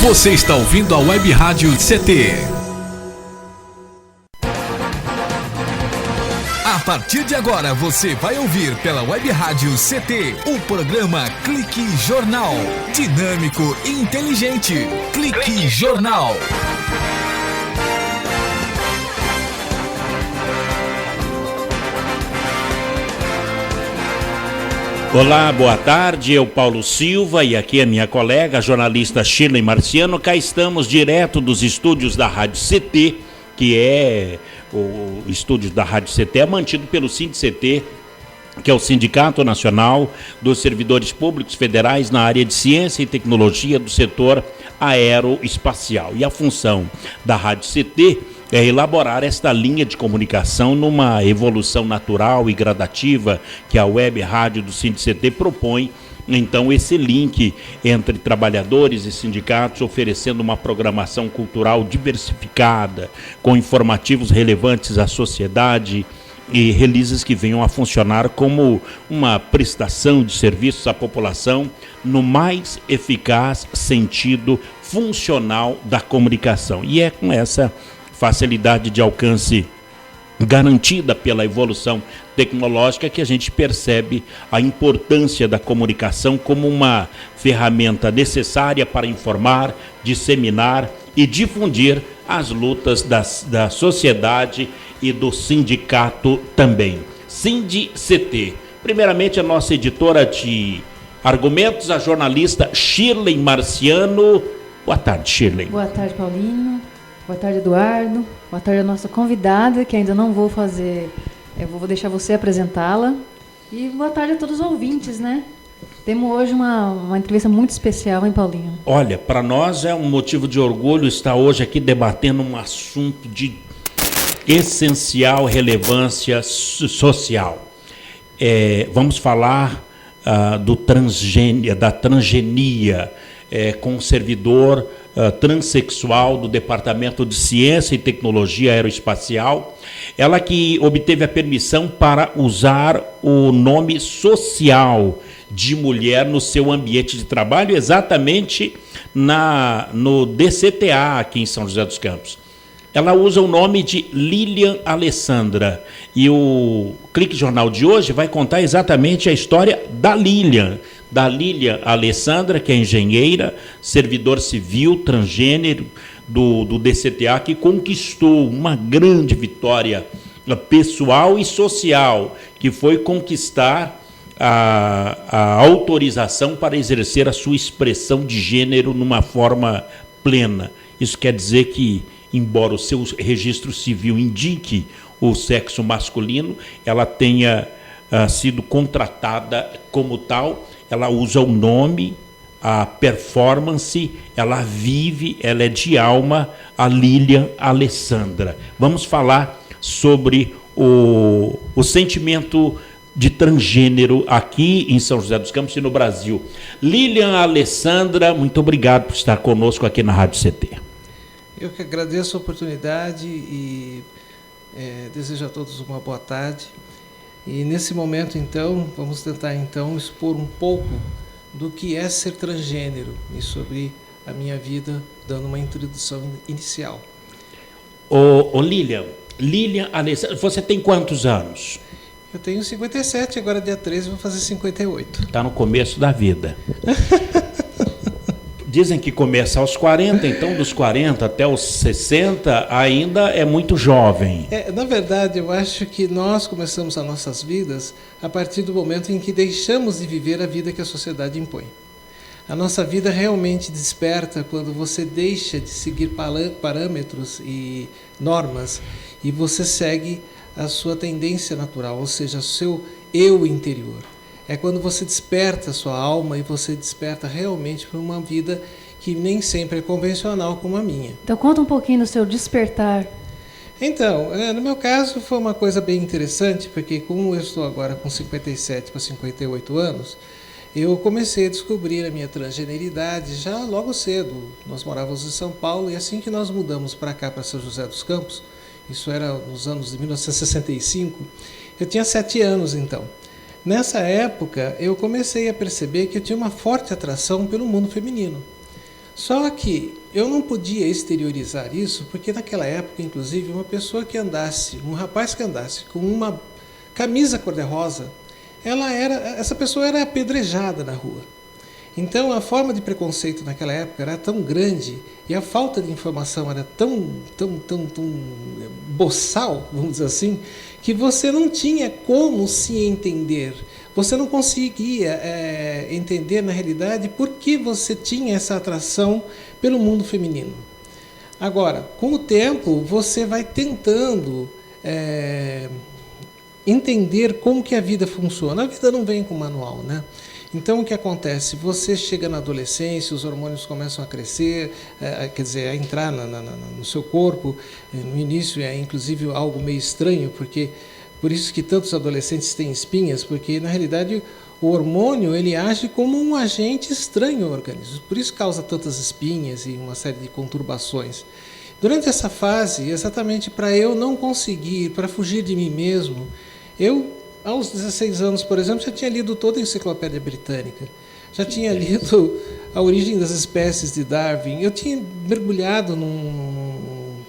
Você está ouvindo a Web Rádio CT. A partir de agora você vai ouvir pela Web Rádio CT o programa Clique Jornal. Dinâmico e inteligente. Clique Jornal. Olá, boa tarde, eu Paulo Silva e aqui a minha colega, a jornalista Shirley Marciano. Cá estamos direto dos estúdios da Rádio CT, que é o estúdio da Rádio CT, é mantido pelo SINDCT, que é o Sindicato Nacional dos Servidores Públicos Federais na área de Ciência e Tecnologia do setor aeroespacial. E a função da Rádio CT é elaborar esta linha de comunicação numa evolução natural e gradativa que a Web Rádio do SINDCT propõe. Então, esse link entre trabalhadores e sindicatos, oferecendo uma programação cultural diversificada, com informativos relevantes à sociedade e releases que venham a funcionar como uma prestação de serviços à população no mais eficaz sentido funcional da comunicação. E é com essa facilidade de alcance garantida pela evolução tecnológica que a gente percebe a importância da comunicação como uma ferramenta necessária para informar, disseminar e difundir as lutas da sociedade e do sindicato também. SINDCT. Primeiramente, a nossa editora de argumentos, a jornalista Shirley Marciano. Boa tarde, Shirley. Boa tarde, Paulinho. Boa tarde, Eduardo. Boa tarde a nossa convidada, que ainda não vou fazer, eu vou deixar você apresentá-la. E boa tarde a todos os ouvintes, né? Temos hoje uma entrevista muito especial, hein, Paulinho? Olha, para nós é um motivo de orgulho estar hoje aqui debatendo um assunto de essencial relevância social. Vamos falar da transgenia com o servidor transexual do Departamento de Ciência e Tecnologia Aeroespacial, ela que obteve a permissão para usar o nome social de mulher no seu ambiente de trabalho, exatamente no DCTA aqui em São José dos Campos. Ela usa o nome de Lilian Alessandra e o Clique Jornal de hoje vai contar exatamente a história da Lilian Alessandra, que é engenheira, servidor civil, transgênero do DCTA, que conquistou uma grande vitória pessoal e social, que foi conquistar a autorização para exercer a sua expressão de gênero numa forma plena. Isso quer dizer que, embora o seu registro civil indique o sexo masculino, ela tenha sido contratada como tal. Ela usa o nome, a performance, ela vive, ela é de alma, a Lilian Alessandra. Vamos falar sobre o sentimento de transgênero aqui em São José dos Campos e no Brasil. Lilian Alessandra, muito obrigado por estar conosco aqui na Rádio CT. Eu que agradeço a oportunidade e desejo a todos uma boa tarde. E nesse momento, então, vamos tentar expor um pouco do que é ser transgênero e sobre a minha vida, dando uma introdução inicial. Lilian Alessandra, você tem quantos anos? Eu tenho 57, agora dia 13 vou fazer 58. Está no começo da vida. Dizem que começa aos 40, então dos 40 até os 60 ainda é muito jovem. Na verdade, eu acho que nós começamos as nossas vidas a partir do momento em que deixamos de viver a vida que a sociedade impõe. A nossa vida realmente desperta quando você deixa de seguir parâmetros e normas e você segue a sua tendência natural, ou seja, o seu eu interior. É quando você desperta a sua alma e você desperta realmente para uma vida que nem sempre é convencional como a minha. Então conta um pouquinho do seu despertar. Então, no meu caso foi uma coisa bem interessante, porque como eu estou agora com 57 para 58 anos, eu comecei a descobrir a minha transgeneridade já logo cedo. Nós morávamos em São Paulo e assim que nós mudamos para cá, para São José dos Campos, isso era nos anos de 1965, eu tinha 7 anos então. Nessa época, eu comecei a perceber que eu tinha uma forte atração pelo mundo feminino. Só que eu não podia exteriorizar isso, porque naquela época, inclusive, um rapaz que andasse com uma camisa cor-de-rosa, essa pessoa era apedrejada na rua. Então a forma de preconceito naquela época era tão grande e a falta de informação era tão boçal, vamos dizer assim, que você não tinha como se entender. Você não conseguia entender, na realidade, por que você tinha essa atração pelo mundo feminino. Agora, com o tempo, você vai tentando entender como que a vida funciona. A vida não vem com manual, né? Então, o que acontece? Você chega na adolescência, os hormônios começam a crescer, quer dizer, a entrar no seu corpo. No início é, inclusive, algo meio estranho, porque por isso que tantos adolescentes têm espinhas, porque, na realidade, o hormônio ele age como um agente estranho ao organismo. Por isso causa tantas espinhas e uma série de conturbações. Durante essa fase, exatamente para eu não conseguir, para fugir de mim mesmo, aos 16 anos, por exemplo, já tinha lido toda a Enciclopédia Britânica, já tinha lido A Origem das Espécies de Darwin, eu tinha mergulhado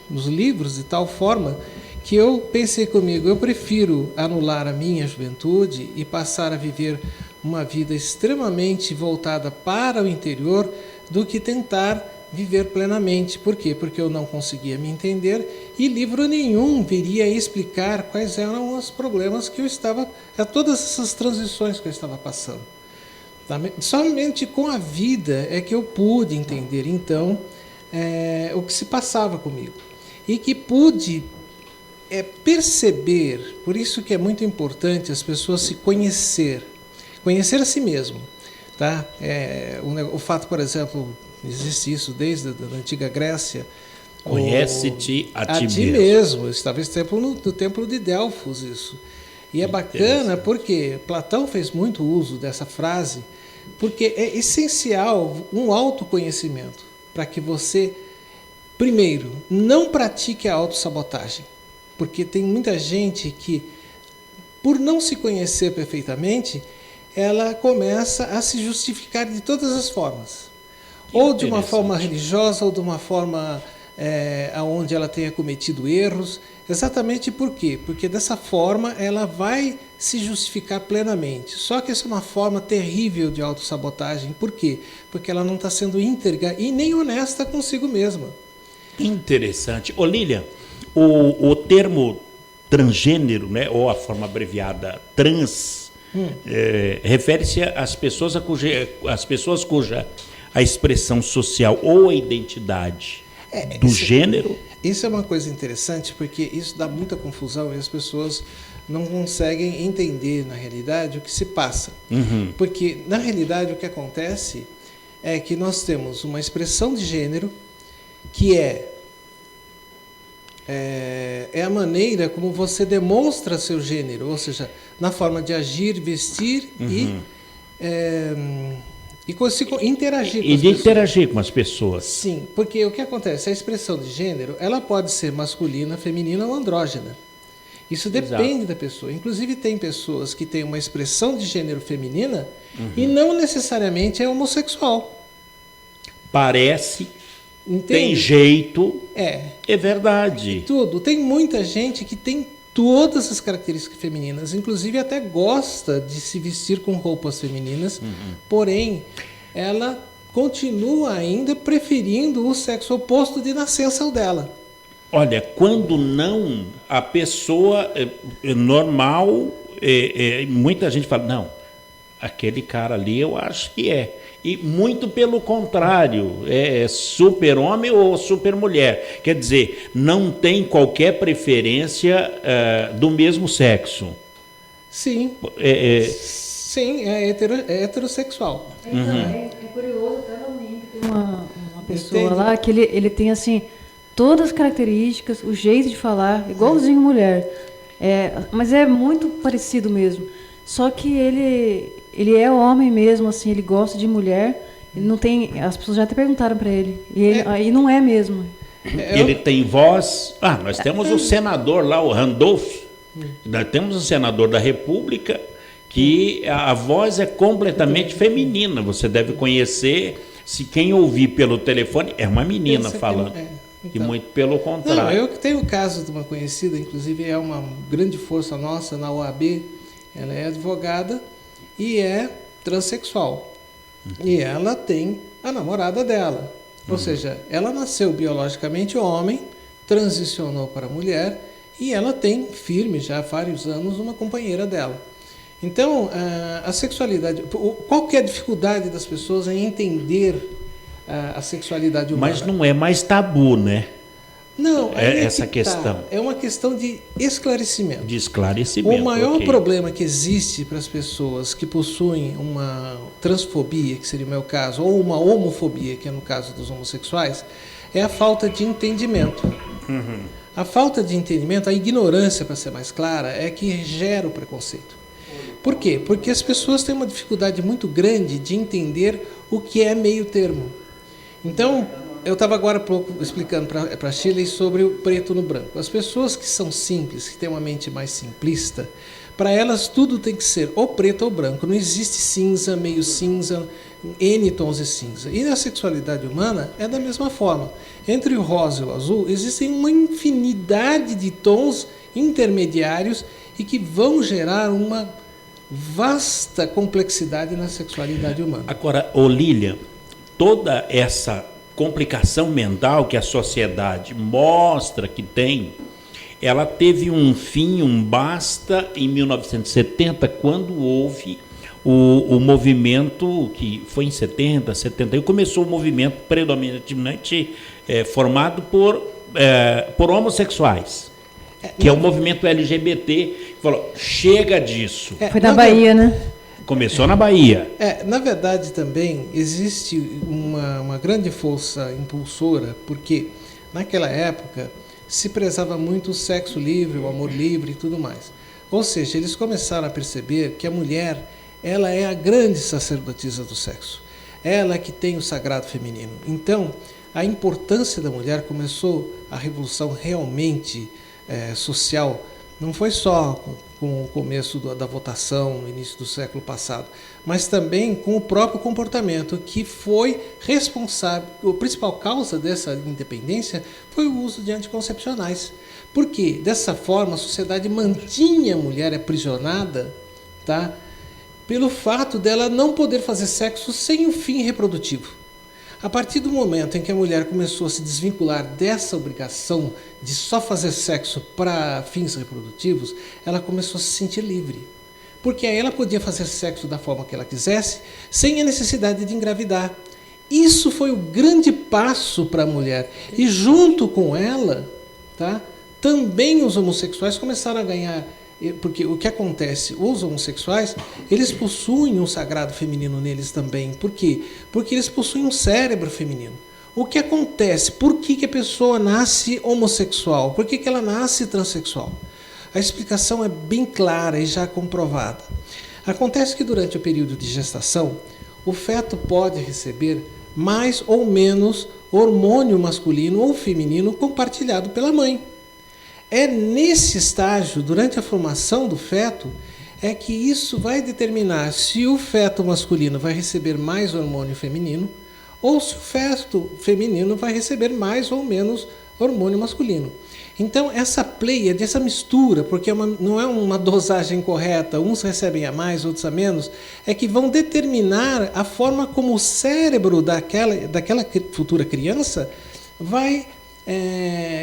nos livros de tal forma que eu pensei comigo, eu prefiro anular a minha juventude e passar a viver uma vida extremamente voltada para o interior do que tentar viver plenamente. Por quê? Porque eu não conseguia me entender e livro nenhum viria a explicar quais eram os problemas que eu estava, todas essas transições que eu estava passando. Somente com a vida é que eu pude entender, então, o que se passava comigo. E que pude perceber, por isso que é muito importante as pessoas se conhecer a si mesmo. Tá? O fato, por exemplo, existe isso desde a antiga Grécia. Conhece-te a ti mesmo. Estava no templo de Delfos isso. E é bacana porque Platão fez muito uso dessa frase, porque é essencial um autoconhecimento para que você, primeiro, não pratique a autossabotagem. Porque tem muita gente que, por não se conhecer perfeitamente, ela começa a se justificar de todas as formas. Ou de uma forma religiosa, ou de uma forma onde ela tenha cometido erros. Exatamente por quê? Porque dessa forma ela vai se justificar plenamente. Só que essa é uma forma terrível de autossabotagem. Por quê? Porque ela não está sendo íntegra e nem honesta consigo mesma. Interessante. Ô Lília, o termo transgênero, né, ou a forma abreviada trans, refere-se às pessoas cuja a expressão social ou a identidade do gênero. Isso é uma coisa interessante, porque isso dá muita confusão e as pessoas não conseguem entender, na realidade, o que se passa. Uhum. Porque, na realidade, o que acontece é que nós temos uma expressão de gênero que é a maneira como você demonstra seu gênero, ou seja, na forma de agir, vestir e interagir com as pessoas. Interagir com as pessoas. Sim, porque o que acontece? A expressão de gênero, ela pode ser masculina, feminina ou andrógena. Isso depende da pessoa. Inclusive tem pessoas que têm uma expressão de gênero feminina e não necessariamente é homossexual. Parece, entende? Tem jeito, é verdade. Tudo. Tem muita gente que tem todas as características femininas, inclusive até gosta de se vestir com roupas femininas, porém, ela continua ainda preferindo o sexo oposto de nascença dela. Olha, quando não, a pessoa normal, muita gente fala, não, aquele cara ali eu acho que é. E muito pelo contrário, é super-homem ou super-mulher. Quer dizer, não tem qualquer preferência do mesmo sexo. Sim. Sim, é heterossexual. É curioso, até tem uma pessoa lá que ele tem assim todas as características, o jeito de falar, igualzinho mulher. Mas é muito parecido mesmo. Só que ele é homem mesmo, assim, ele gosta de mulher. Ele não tem, as pessoas já até perguntaram para ele. E não é mesmo. Ele tem voz. Nós temos o senador lá, o Randolph. Nós temos o senador da República que a voz é completamente feminina. Você deve conhecer. Se quem ouvir pelo telefone é uma menina Esse falando. então. E muito pelo contrário. Não, eu tenho o caso de uma conhecida, inclusive é uma grande força nossa na OAB, ela é advogada e é transexual. E ela tem a namorada dela. Ou seja, ela nasceu biologicamente homem, transicionou para mulher e ela tem firme já há vários anos uma companheira dela. Então, a sexualidade... Qual que é a dificuldade das pessoas em entender a sexualidade humana? Mas não é mais tabu, né? Não, essa questão. É uma questão de esclarecimento. De esclarecimento. O maior ok. problema que existe para as pessoas que possuem uma transfobia, que seria o meu caso, ou uma homofobia, que é no caso dos homossexuais, é a falta de entendimento. A falta de entendimento, a ignorância, para ser mais clara, é que gera o preconceito. Por quê? Porque as pessoas têm uma dificuldade muito grande de entender o que é meio termo. Então, eu estava agora há pouco explicando para a Shirley sobre o preto no branco. As pessoas que são simples, que têm uma mente mais simplista, para elas tudo tem que ser ou preto ou branco. Não existe cinza, meio cinza, N tons de cinza. E na sexualidade humana é da mesma forma. Entre o rosa e o azul existem uma infinidade de tons intermediários e que vão gerar uma vasta complexidade na sexualidade humana. Agora, Lilian, toda essa complicação mental que a sociedade mostra que tem, ela teve um fim, um basta em 1970, quando houve o movimento, que foi em 70, 71, começou o movimento predominantemente formado por homossexuais, que é o movimento LGBT, que falou, chega disso. Foi na Bahia, né? Começou na Bahia. Na verdade, também existe uma grande força impulsora, porque naquela época se prezava muito o sexo livre, o amor livre e tudo mais. Ou seja, eles começaram a perceber que a mulher, ela é a grande sacerdotisa do sexo. Ela que tem o sagrado feminino. Então, a importância da mulher começou, a revolução realmente social, não foi só com o começo da votação no início do século passado, mas também com o próprio comportamento, que foi responsável, a principal causa dessa independência foi o uso de anticoncepcionais. Porque dessa forma a sociedade mantinha a mulher aprisionada, tá? Pelo fato dela não poder fazer sexo sem o fim reprodutivo. A partir do momento em que a mulher começou a se desvincular dessa obrigação de só fazer sexo para fins reprodutivos, ela começou a se sentir livre. Porque aí ela podia fazer sexo da forma que ela quisesse, sem a necessidade de engravidar. Isso foi o grande passo para a mulher. E junto com ela, tá, também os homossexuais começaram a ganhar. Porque o que acontece, os homossexuais, eles possuem um sagrado feminino neles também. Por quê? Porque eles possuem um cérebro feminino. O que acontece? Por que a pessoa nasce homossexual? Por que ela nasce transexual? A explicação é bem clara e já comprovada. Acontece que durante o período de gestação, o feto pode receber mais ou menos hormônio masculino ou feminino compartilhado pela mãe. É nesse estágio, durante a formação do feto, é que isso vai determinar se o feto masculino vai receber mais hormônio feminino ou se o feto feminino vai receber mais ou menos hormônio masculino. Então, essa pleiade, essa mistura, porque não é uma dosagem correta, uns recebem a mais, outros a menos, é que vão determinar a forma como o cérebro daquela futura criança vai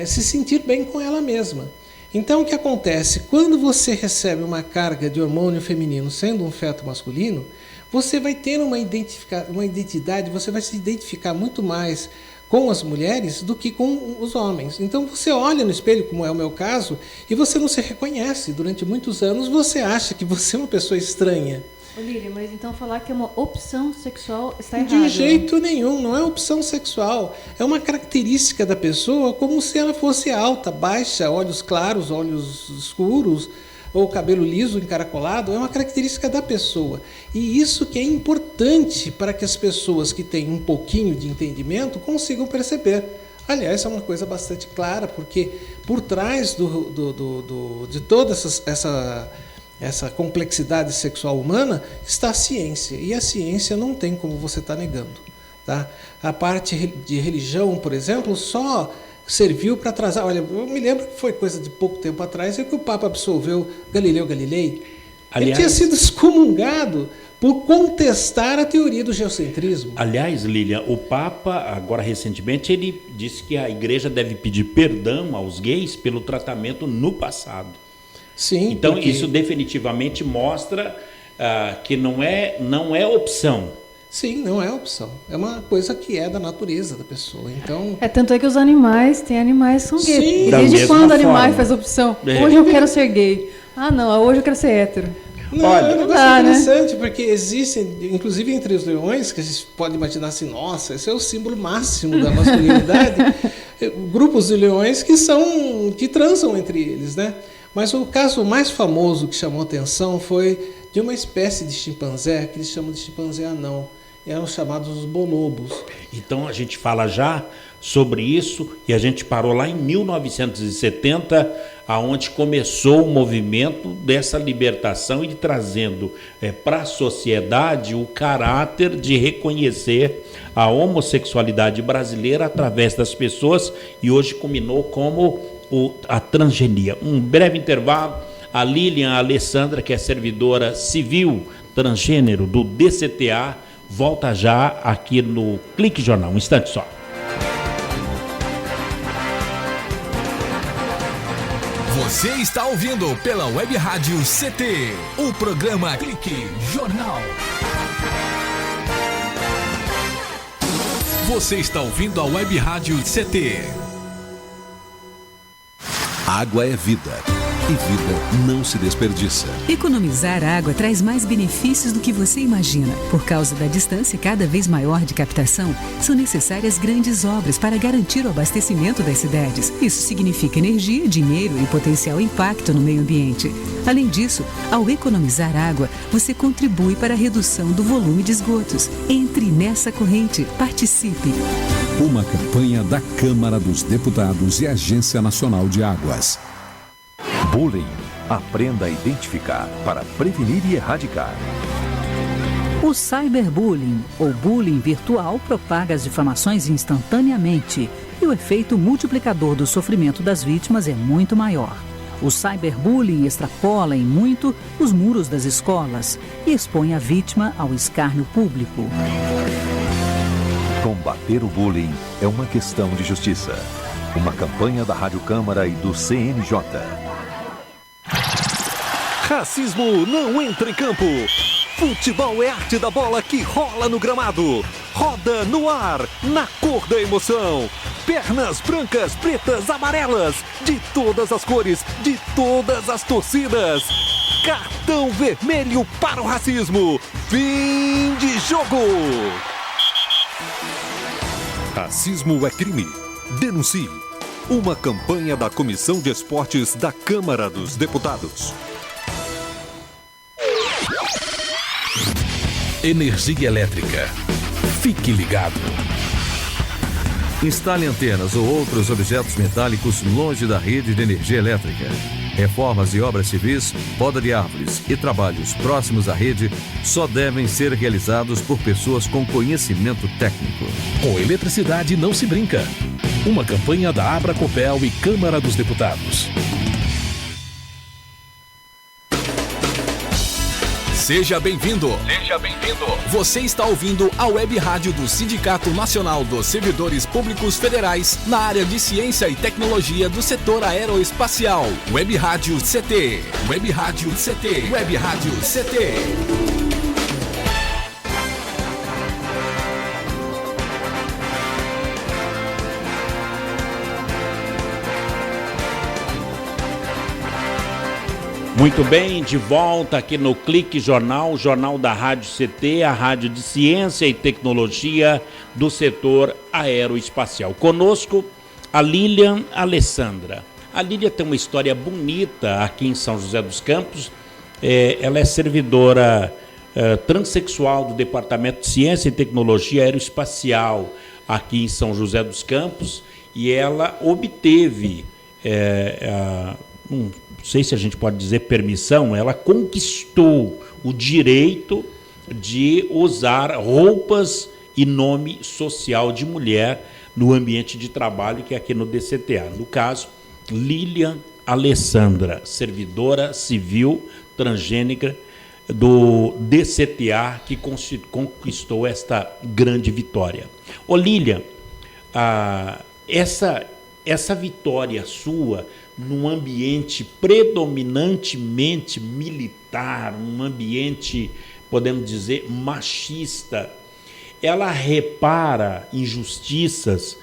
se sentir bem com ela mesma. Então, o que acontece? Quando você recebe uma carga de hormônio feminino sendo um feto masculino, você vai ter uma identidade, você vai se identificar muito mais com as mulheres do que com os homens. Então, você olha no espelho, como é o meu caso, e você não se reconhece. Durante muitos anos, você acha que você é uma pessoa estranha. Lília, mas então falar que é uma opção sexual está errado. De jeito nenhum, não é opção sexual. É uma característica da pessoa, como se ela fosse alta, baixa, olhos claros, olhos escuros, ou cabelo liso, encaracolado. É uma característica da pessoa. E isso que é importante para que as pessoas que têm um pouquinho de entendimento consigam perceber. Aliás, é uma coisa bastante clara, porque por trás de toda essa complexidade sexual humana está a ciência. E a ciência não tem como você estar negando. Tá? A parte de religião, por exemplo, só serviu para atrasar. Olha, eu me lembro que foi coisa de pouco tempo atrás que o Papa absolveu Galileu Galilei. Ele tinha sido excomungado por contestar a teoria do geocentrismo. Aliás, Lilian, o Papa, agora recentemente, ele disse que a igreja deve pedir perdão aos gays pelo tratamento no passado. Sim. Então, porque... isso definitivamente mostra que não é opção. Sim, não é opção. É uma coisa que é da natureza da pessoa. Então... Tanto é que os animais, tem animais que são gays. Sim, desde quando o animal forma. faz opção? Hoje eu quero ser gay. Ah, não, hoje eu quero ser hétero. Não, Olha, é um negócio dá, interessante, né? Porque existem, inclusive entre os leões, que a gente pode imaginar assim, nossa, esse é o símbolo máximo da masculinidade, grupos de leões que transam entre eles, né? Mas o caso mais famoso que chamou atenção foi de uma espécie de chimpanzé, que eles chamam de chimpanzé anão. Eram chamados os bonobos. Então a gente fala já sobre isso e a gente parou lá em 1970, aonde começou o movimento dessa libertação e de trazendo para a sociedade o caráter de reconhecer a homossexualidade brasileira através das pessoas, e hoje culminou como a transgenia. Um breve intervalo. A Lilian Alessandra, que é servidora civil transgênero do DCTA, volta já aqui no Clique Jornal. Um instante só. Você está ouvindo pela Web Rádio CT, o programa Clique Jornal. Você está ouvindo a Web Rádio CT. Água é vida. E vida não se desperdiça. Economizar água traz mais benefícios do que você imagina. Por causa da distância cada vez maior de captação, são necessárias grandes obras para garantir o abastecimento das cidades. Isso significa energia, dinheiro e potencial impacto no meio ambiente. Além disso, ao economizar água, você contribui para a redução do volume de esgotos. Entre nessa corrente. Participe. Uma campanha da Câmara dos Deputados e Agência Nacional de Águas. Bullying. Aprenda a identificar para prevenir e erradicar. O cyberbullying, ou bullying virtual, propaga as difamações instantaneamente e o efeito multiplicador do sofrimento das vítimas é muito maior. O cyberbullying extrapola em muito os muros das escolas e expõe a vítima ao escárnio público. Combater o bullying é uma questão de justiça. Uma campanha da Rádio Câmara e do CNJ. Racismo não entra em campo. Futebol é arte da bola que rola no gramado. Roda no ar, na cor da emoção. Pernas brancas, pretas, amarelas. De todas as cores, de todas as torcidas. Cartão vermelho para o racismo. Fim de jogo. Racismo é crime. Denuncie. Uma campanha da Comissão de Esportes da Câmara dos Deputados. Energia elétrica. Fique ligado. Instale antenas ou outros objetos metálicos longe da rede de energia elétrica. Reformas e obras civis, poda de árvores e trabalhos próximos à rede só devem ser realizados por pessoas com conhecimento técnico. Com eletricidade não se brinca. Uma campanha da Abracopel e Câmara dos Deputados. Seja bem-vindo. Seja bem-vindo. Você está ouvindo a Web Rádio do Sindicato Nacional dos Servidores Públicos Federais na área de Ciência e Tecnologia do setor aeroespacial. Web Rádio CT. Web Rádio CT. Web Rádio CT. Muito bem, de volta aqui no Clique Jornal, jornal da Rádio CT, a rádio de ciência e tecnologia do setor aeroespacial. Conosco, a Lilian Alessandra. A Lilian tem uma história bonita aqui em São José dos Campos. Ela é servidora transexual do Departamento de Ciência e Tecnologia Aeroespacial aqui em São José dos Campos, e ela obteve não sei se a gente pode dizer permissão, ela conquistou o direito de usar roupas e nome social de mulher no ambiente de trabalho, que é aqui no DCTA. No caso, Lilian Alessandra, servidora civil transgênica do DCTA, que conquistou esta grande vitória. Ô Lilian, essa vitória sua num ambiente predominantemente militar, um ambiente, podemos dizer, machista, ela repara injustiças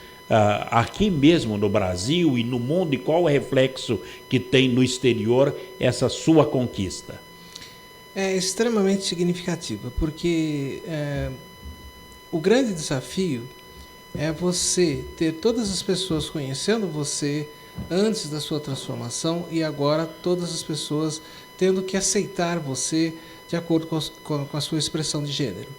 aqui mesmo no Brasil e no mundo, e qual o reflexo que tem no exterior essa sua conquista? É extremamente significativa, porque o grande desafio é você ter todas as pessoas conhecendo você antes da sua transformação e agora todas as pessoas tendo que aceitar você de acordo com a sua expressão de gênero.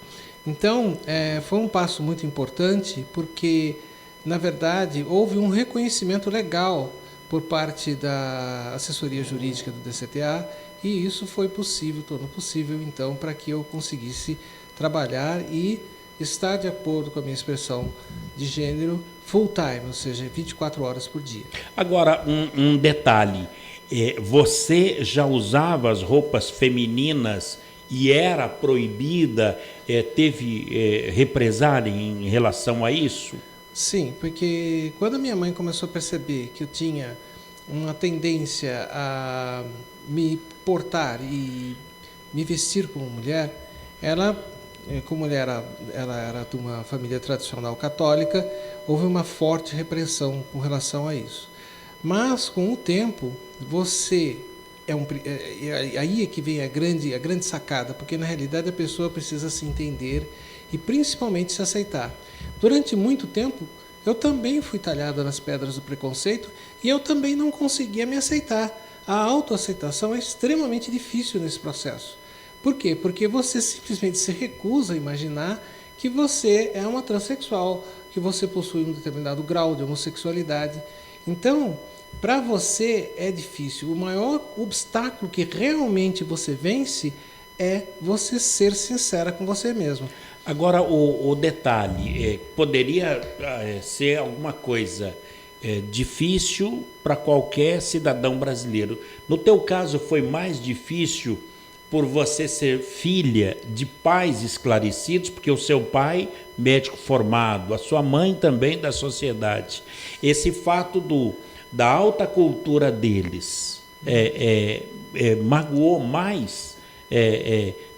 Então, foi um passo muito importante porque, na verdade, houve um reconhecimento legal por parte da assessoria jurídica do DCTA e isso foi possível, tornou possível, então, para que eu conseguisse trabalhar e estar de acordo com a minha expressão de gênero full time, ou seja, 24 horas por dia. Agora, um detalhe, você já usava as roupas femininas e era proibida, teve represália em relação a isso? Sim, porque quando a minha mãe começou a perceber que eu tinha uma tendência a me portar e me vestir como mulher, como ela era de uma família tradicional católica, houve uma forte repressão com relação a isso. Mas, com o tempo, você aí é que vem a grande sacada, porque, na realidade, a pessoa precisa se entender e, principalmente, se aceitar. Durante muito tempo, eu também fui talhada nas pedras do preconceito e eu também não conseguia me aceitar. A autoaceitação é extremamente difícil nesse processo. Por quê? Porque você simplesmente se recusa a imaginar que você é uma transexual, que você possui um determinado grau de homossexualidade. Então, para você é difícil. O maior obstáculo que realmente você vence é você ser sincera com você mesmo. Agora, o detalhe, poderia ser alguma coisa difícil para qualquer cidadão brasileiro. No teu caso, foi mais difícil por você ser filha de pais esclarecidos, porque o seu pai, médico formado, a sua mãe também da sociedade. Esse fato da alta cultura deles magoou mais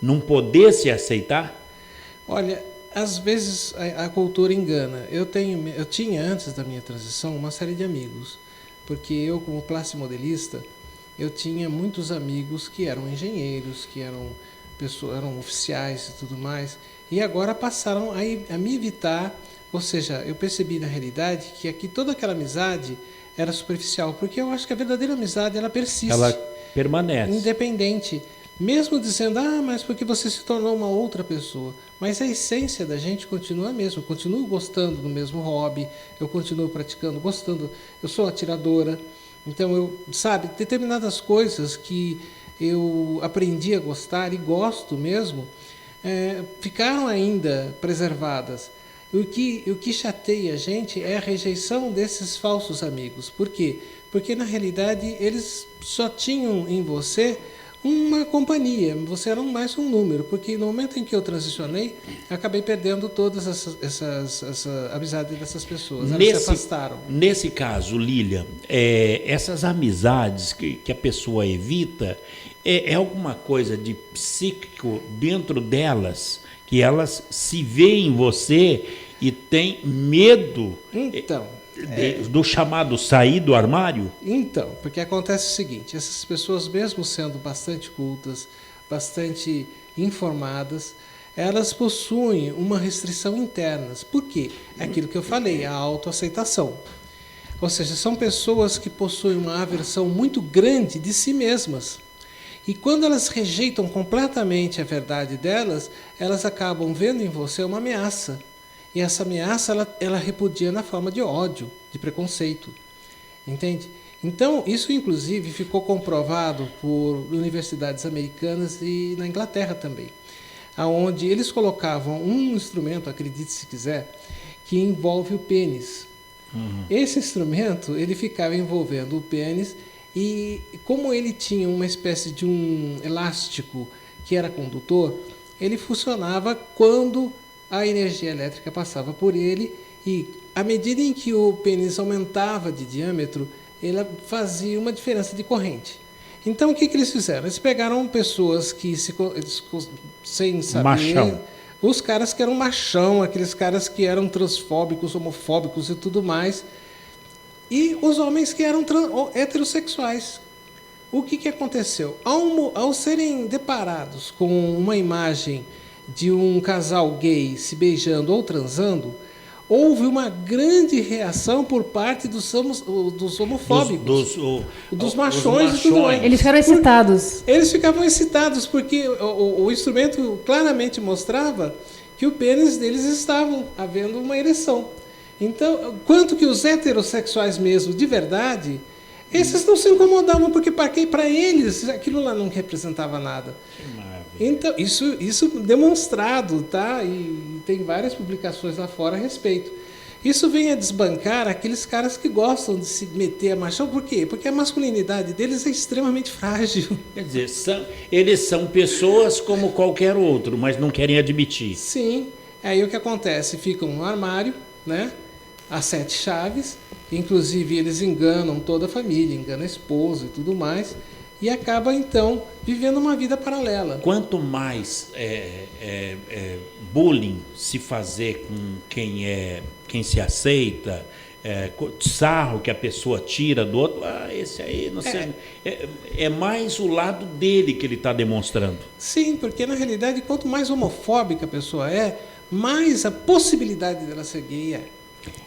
não poder se aceitar? Olha, às vezes a cultura engana. Eu tinha, antes da minha transição, uma série de amigos, porque eu, como classe modelista, eu tinha muitos amigos que eram engenheiros, que eram oficiais e tudo mais, e agora passaram a me evitar, ou seja, eu percebi na realidade que aqui toda aquela amizade era superficial, porque eu acho que a verdadeira amizade, ela persiste. Ela permanece. Independente. Mesmo dizendo, mas porque você se tornou uma outra pessoa. Mas a essência da gente continua a mesma. Eu continuo gostando do mesmo hobby, eu continuo praticando, gostando. Eu sou atiradora. Então, determinadas coisas que eu aprendi a gostar e gosto mesmo, ficaram ainda preservadas. O que chateia a gente é a rejeição desses falsos amigos. Por quê? Porque, na realidade, eles só tinham em você uma companhia, você era mais um número, porque no momento em que eu transicionei, acabei perdendo todas essa amizade dessas pessoas, elas se afastaram. Nesse caso, Lilian, essas amizades que a pessoa evita, é alguma coisa de psíquico dentro delas, que elas se veem em você e têm medo do chamado sair do armário? Então, porque acontece o seguinte, essas pessoas, mesmo sendo bastante cultas, bastante informadas, elas possuem uma restrição interna. Por quê? É aquilo que eu falei, a autoaceitação. Ou seja, são pessoas que possuem uma aversão muito grande de si mesmas. E quando elas rejeitam completamente a verdade delas, elas acabam vendo em você uma ameaça. E essa ameaça, ela repudia na forma de ódio, de preconceito. Entende? Então, isso inclusive ficou comprovado por universidades americanas e na Inglaterra também. onde eles colocavam um instrumento, acredite se quiser, que envolve o pênis. Esse instrumento, ele ficava envolvendo o pênis e como ele tinha uma espécie de um elástico que era condutor, ele funcionava quando a energia elétrica passava por ele e à medida em que o pênis aumentava de diâmetro, ele fazia uma diferença de corrente. Então, o que eles fizeram? Eles pegaram pessoas que, sem saber... Machão. Os caras que eram machão, aqueles caras que eram transfóbicos, homofóbicos e tudo mais. E os homens que eram heterossexuais. O que aconteceu? Ao serem deparados com uma imagem de um casal gay se beijando ou transando, houve uma grande reação por parte dos homofóbicos, dos machões e tudo mais. Eles ficaram excitados. Eles ficavam excitados porque o instrumento claramente mostrava que o pênis deles estavam havendo uma ereção. Então, quanto que os heterossexuais mesmo, de verdade, esses não se incomodavam porque para eles aquilo lá não representava nada. Então, isso demonstrado, tá? E tem várias publicações lá fora a respeito. Isso vem a desbancar aqueles caras que gostam de se meter a machão. Por quê? Porque a masculinidade deles é extremamente frágil. Quer dizer, eles são pessoas como qualquer outro, mas não querem admitir. Sim. Aí o que acontece? Ficam no armário, né? As 7 chaves. Inclusive, eles enganam toda a família, enganam a esposa e tudo mais. E acaba, então, vivendo uma vida paralela. Quanto mais bullying se fazer com quem se aceita, sarro que a pessoa tira do outro, esse aí, não sei. É mais o lado dele que ele está demonstrando. Sim, porque, na realidade, quanto mais homofóbica a pessoa é, mais a possibilidade dela ser gay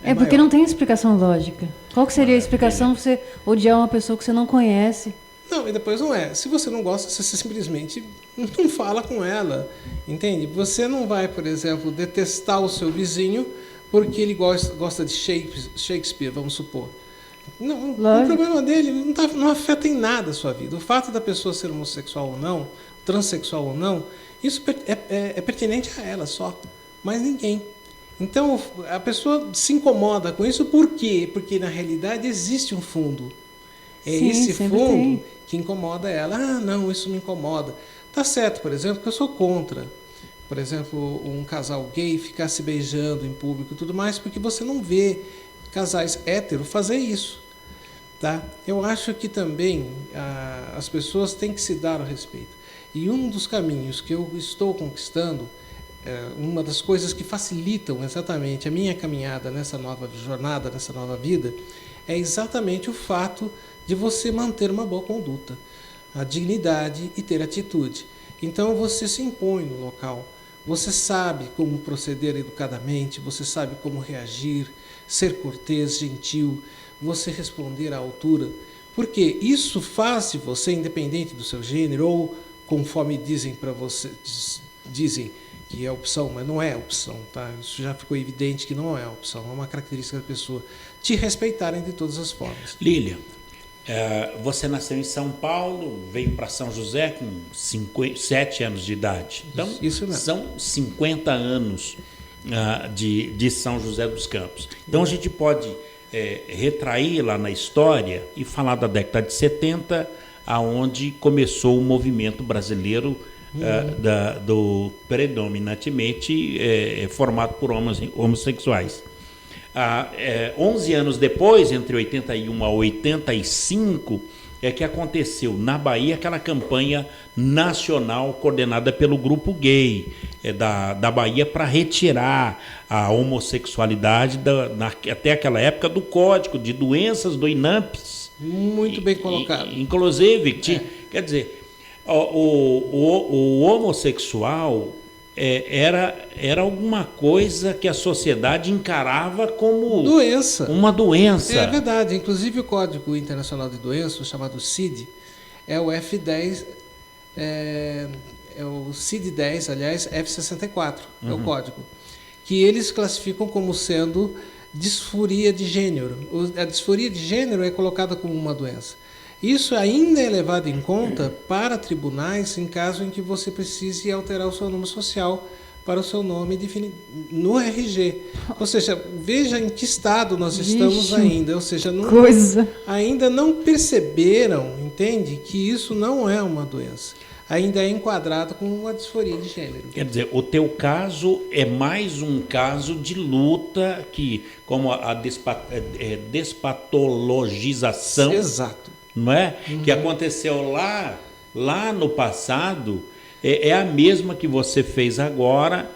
é porque maior. não tem explicação lógica. Qual que seria a explicação para você odiar uma pessoa que você não conhece? Não, e depois não é. Se você não gosta, você simplesmente não fala com ela, entende? Você não vai, por exemplo, detestar o seu vizinho porque ele gosta de Shakespeare, vamos supor. Não, o problema dele não afeta em nada a sua vida. O fato da pessoa ser homossexual ou não, transexual ou não, isso é pertinente a ela só, mas ninguém. Então, a pessoa se incomoda com isso por quê? Porque, na realidade, existe um fundo. É Sim, esse fundo tem. que incomoda ela. Não, isso me incomoda. Tá certo, por exemplo, que eu sou contra, por exemplo, um casal gay ficar se beijando em público e tudo mais, porque você não vê casais héteros fazer isso. Tá? Eu acho que também as pessoas têm que se dar ao respeito. E um dos caminhos que eu estou conquistando, uma das coisas que facilitam exatamente a minha caminhada nessa nova jornada, nessa nova vida, é exatamente o fato de você manter uma boa conduta, a dignidade e ter atitude. Então você se impõe no local, você sabe como proceder educadamente, você sabe como reagir, ser cortês, gentil, você responder à altura, porque isso faz de você, independente do seu gênero, ou conforme dizem para você, dizem que é opção, mas não é opção, tá? Isso já ficou evidente que não é opção, é uma característica da pessoa, te respeitarem de todas as formas. Lília, você nasceu em São Paulo, veio para São José com 7 anos de idade. Então, isso mesmo. São 50 anos de São José dos Campos. Então, a gente pode retrair lá na história e falar da década de 70, aonde começou o movimento brasileiro do predominantemente formado por homossexuais. 11 anos depois, entre 81 a 85, é que aconteceu na Bahia aquela campanha nacional coordenada pelo Grupo Gay da Bahia para retirar a homossexualidade até aquela época do Código de Doenças do INAMPS. Muito bem colocado. Inclusive, quer dizer, o homossexual era alguma coisa que a sociedade encarava como uma doença. É verdade. Inclusive o Código Internacional de Doenças, chamado CID, é o F10, é o CID-10, aliás, F64, é o código, que eles classificam como sendo disforia de gênero. A disforia de gênero é colocada como uma doença. Isso ainda é levado em conta para tribunais em caso em que você precise alterar o seu nome social para o seu nome no RG. Ou seja, veja em que estado nós estamos ainda. Ou seja, ainda não perceberam, entende, que isso não é uma doença. Ainda é enquadrado como uma disforia de gênero. Quer dizer, o teu caso é mais um caso de luta que, como a despatologização, exato, não é? Que aconteceu lá no passado, é a mesma que você fez agora,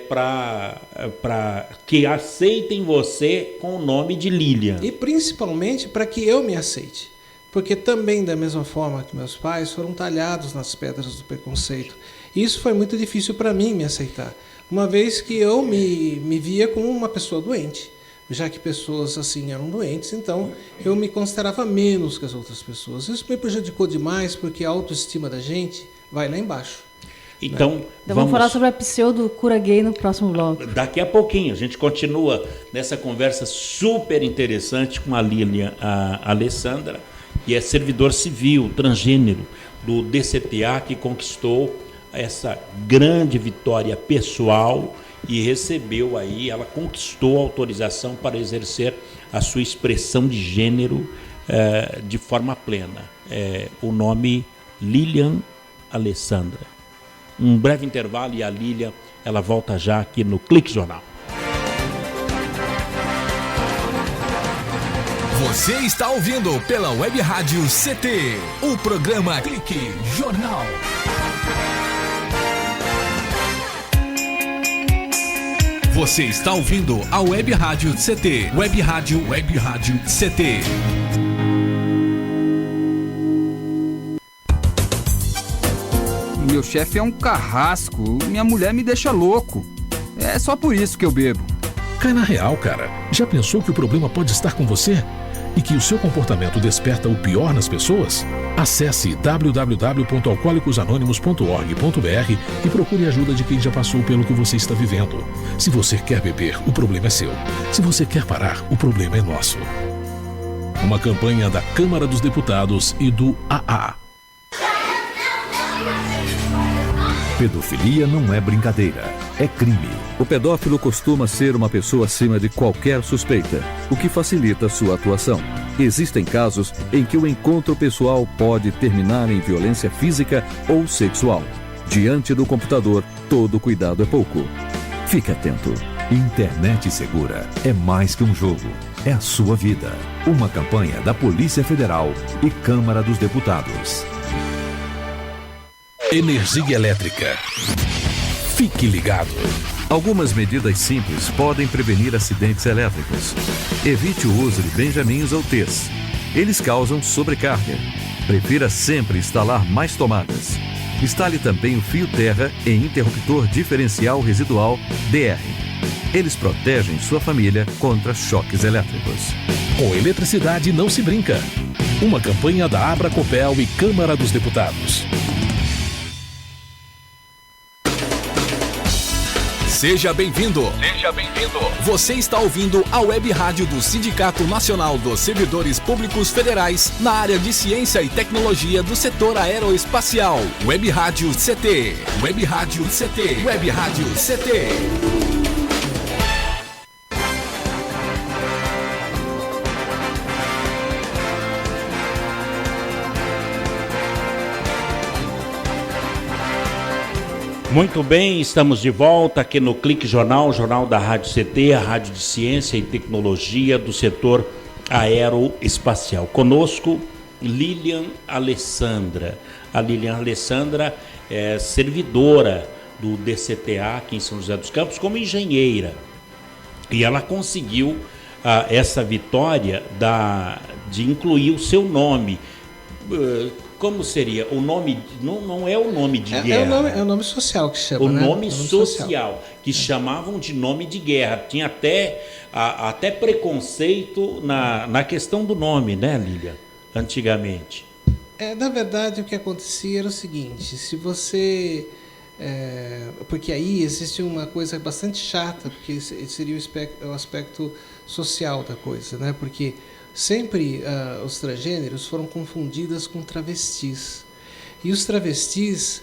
para que aceitem você com o nome de Lilian. E principalmente para que eu me aceite. Porque também, da mesma forma que meus pais, foram talhados nas pedras do preconceito. Isso foi muito difícil para mim me aceitar, uma vez que eu me via como uma pessoa doente. Já que pessoas assim eram doentes, então eu me considerava menos que as outras pessoas. Isso me prejudicou demais, porque a autoestima da gente vai lá embaixo. Então, vamos falar sobre a pseudo-cura gay no próximo bloco. Daqui a pouquinho, a gente continua nessa conversa super interessante com a Lilian, a Alessandra, que é servidor civil, transgênero, do DCTA, que conquistou essa grande vitória pessoal e recebeu aí, ela conquistou a autorização para exercer a sua expressão de gênero de forma plena. O nome Lilian Alessandra. Um breve intervalo e a Lilian, ela volta já aqui no Clique Jornal. Você está ouvindo pela Web Rádio CT, o programa Clique Jornal. Você está ouvindo a Web Rádio CT, Web Rádio CT. Meu chefe é um carrasco, minha mulher me deixa louco. É só por isso que eu bebo. Cai na real, cara. Já pensou que o problema pode estar com você? E que o seu comportamento desperta o pior nas pessoas? Acesse www.alcoolicosanonimos.org.br e procure ajuda de quem já passou pelo que você está vivendo. Se você quer beber, o problema é seu. Se você quer parar, o problema é nosso. Uma campanha da Câmara dos Deputados e do AA. Pedofilia não é brincadeira, é crime. O pedófilo costuma ser uma pessoa acima de qualquer suspeita, o que facilita sua atuação. Existem casos em que o encontro pessoal pode terminar em violência física ou sexual. Diante do computador, todo cuidado é pouco. Fique atento. Internet segura é mais que um jogo, é a sua vida. Uma campanha da Polícia Federal e Câmara dos Deputados. Energia elétrica. Fique ligado. Algumas medidas simples podem prevenir acidentes elétricos. Evite o uso de benjamins ou T's. Eles causam sobrecarga. Prefira sempre instalar mais tomadas. Instale também o fio terra e interruptor diferencial residual DR. Eles protegem sua família contra choques elétricos. Com eletricidade não se brinca. Uma campanha da Abracopel e Câmara dos Deputados. Seja bem-vindo. Seja bem-vindo. Você está ouvindo a Web Rádio do Sindicato Nacional dos Servidores Públicos Federais na área de Ciência e Tecnologia do setor aeroespacial. Web Rádio CT. Web Rádio CT. Web Rádio CT. Muito bem, estamos de volta aqui no Clique Jornal, jornal da Rádio CT, a Rádio de Ciência e Tecnologia do setor aeroespacial. Conosco, Lilian Alessandra. A Lilian Alessandra é servidora do DCTA aqui em São José dos Campos como engenheira. E ela conseguiu essa vitória de incluir o seu nome. Como seria? O nome não é o nome de guerra. É o nome social que chama, o nome social, que chamavam de nome de guerra. Tinha até preconceito na questão do nome, né, Lilian? Antigamente. Na verdade, o que acontecia era o seguinte, se você... porque aí existe uma coisa bastante chata, porque seria o aspecto social da coisa, né? Porque sempre os transgêneros foram confundidos com travestis. E os travestis,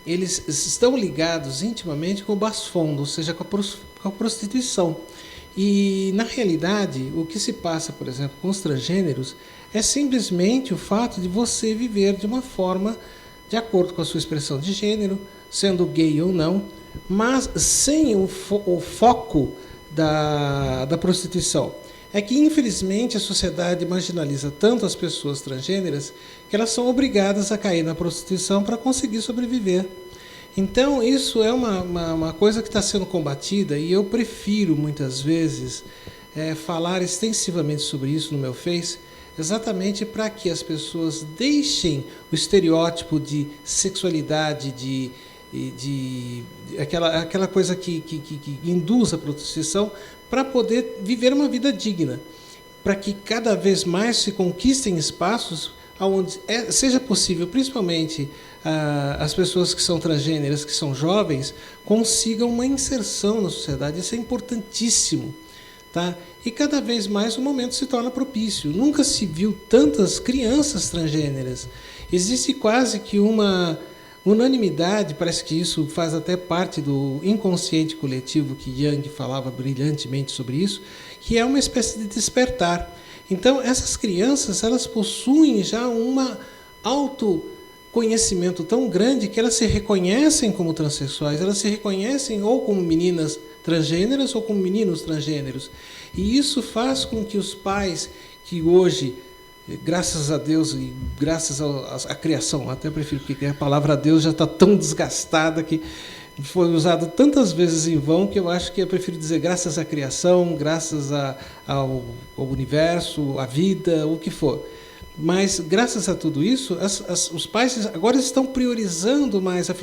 eles estão ligados intimamente com o basfundo, ou seja, com a prostituição. E, na realidade, o que se passa, por exemplo, com os transgêneros é simplesmente o fato de você viver de uma forma de acordo com a sua expressão de gênero, sendo gay ou não, mas sem o foco da prostituição. É que, infelizmente, a sociedade marginaliza tanto as pessoas transgêneras que elas são obrigadas a cair na prostituição para conseguir sobreviver. Então, isso é uma coisa que está sendo combatida, e eu prefiro, muitas vezes, falar extensivamente sobre isso no meu Face, exatamente para que as pessoas deixem o estereótipo de sexualidade, de aquela coisa que induz a prostituição, para poder viver uma vida digna, para que cada vez mais se conquistem espaços onde seja possível, principalmente as pessoas que são transgêneras, que são jovens, consigam uma inserção na sociedade. Isso é importantíssimo. Tá? E cada vez mais o momento se torna propício. Nunca se viu tantas crianças transgêneras. Existe quase que uma unanimidade, parece que isso faz até parte do inconsciente coletivo, que Jung falava brilhantemente sobre isso, que é uma espécie de despertar. Então, essas crianças, elas possuem já um autoconhecimento tão grande que elas se reconhecem como transexuais, elas se reconhecem ou como meninas transgêneras ou como meninos transgêneros. E isso faz com que os pais, que hoje, graças a Deus e graças à criação, até prefiro, porque a palavra Deus já está tão desgastada, que foi usada tantas vezes em vão, que eu acho que eu prefiro dizer graças à criação, graças ao universo, à vida, o que for. Mas, graças a tudo isso, os pais agora estão priorizando mais a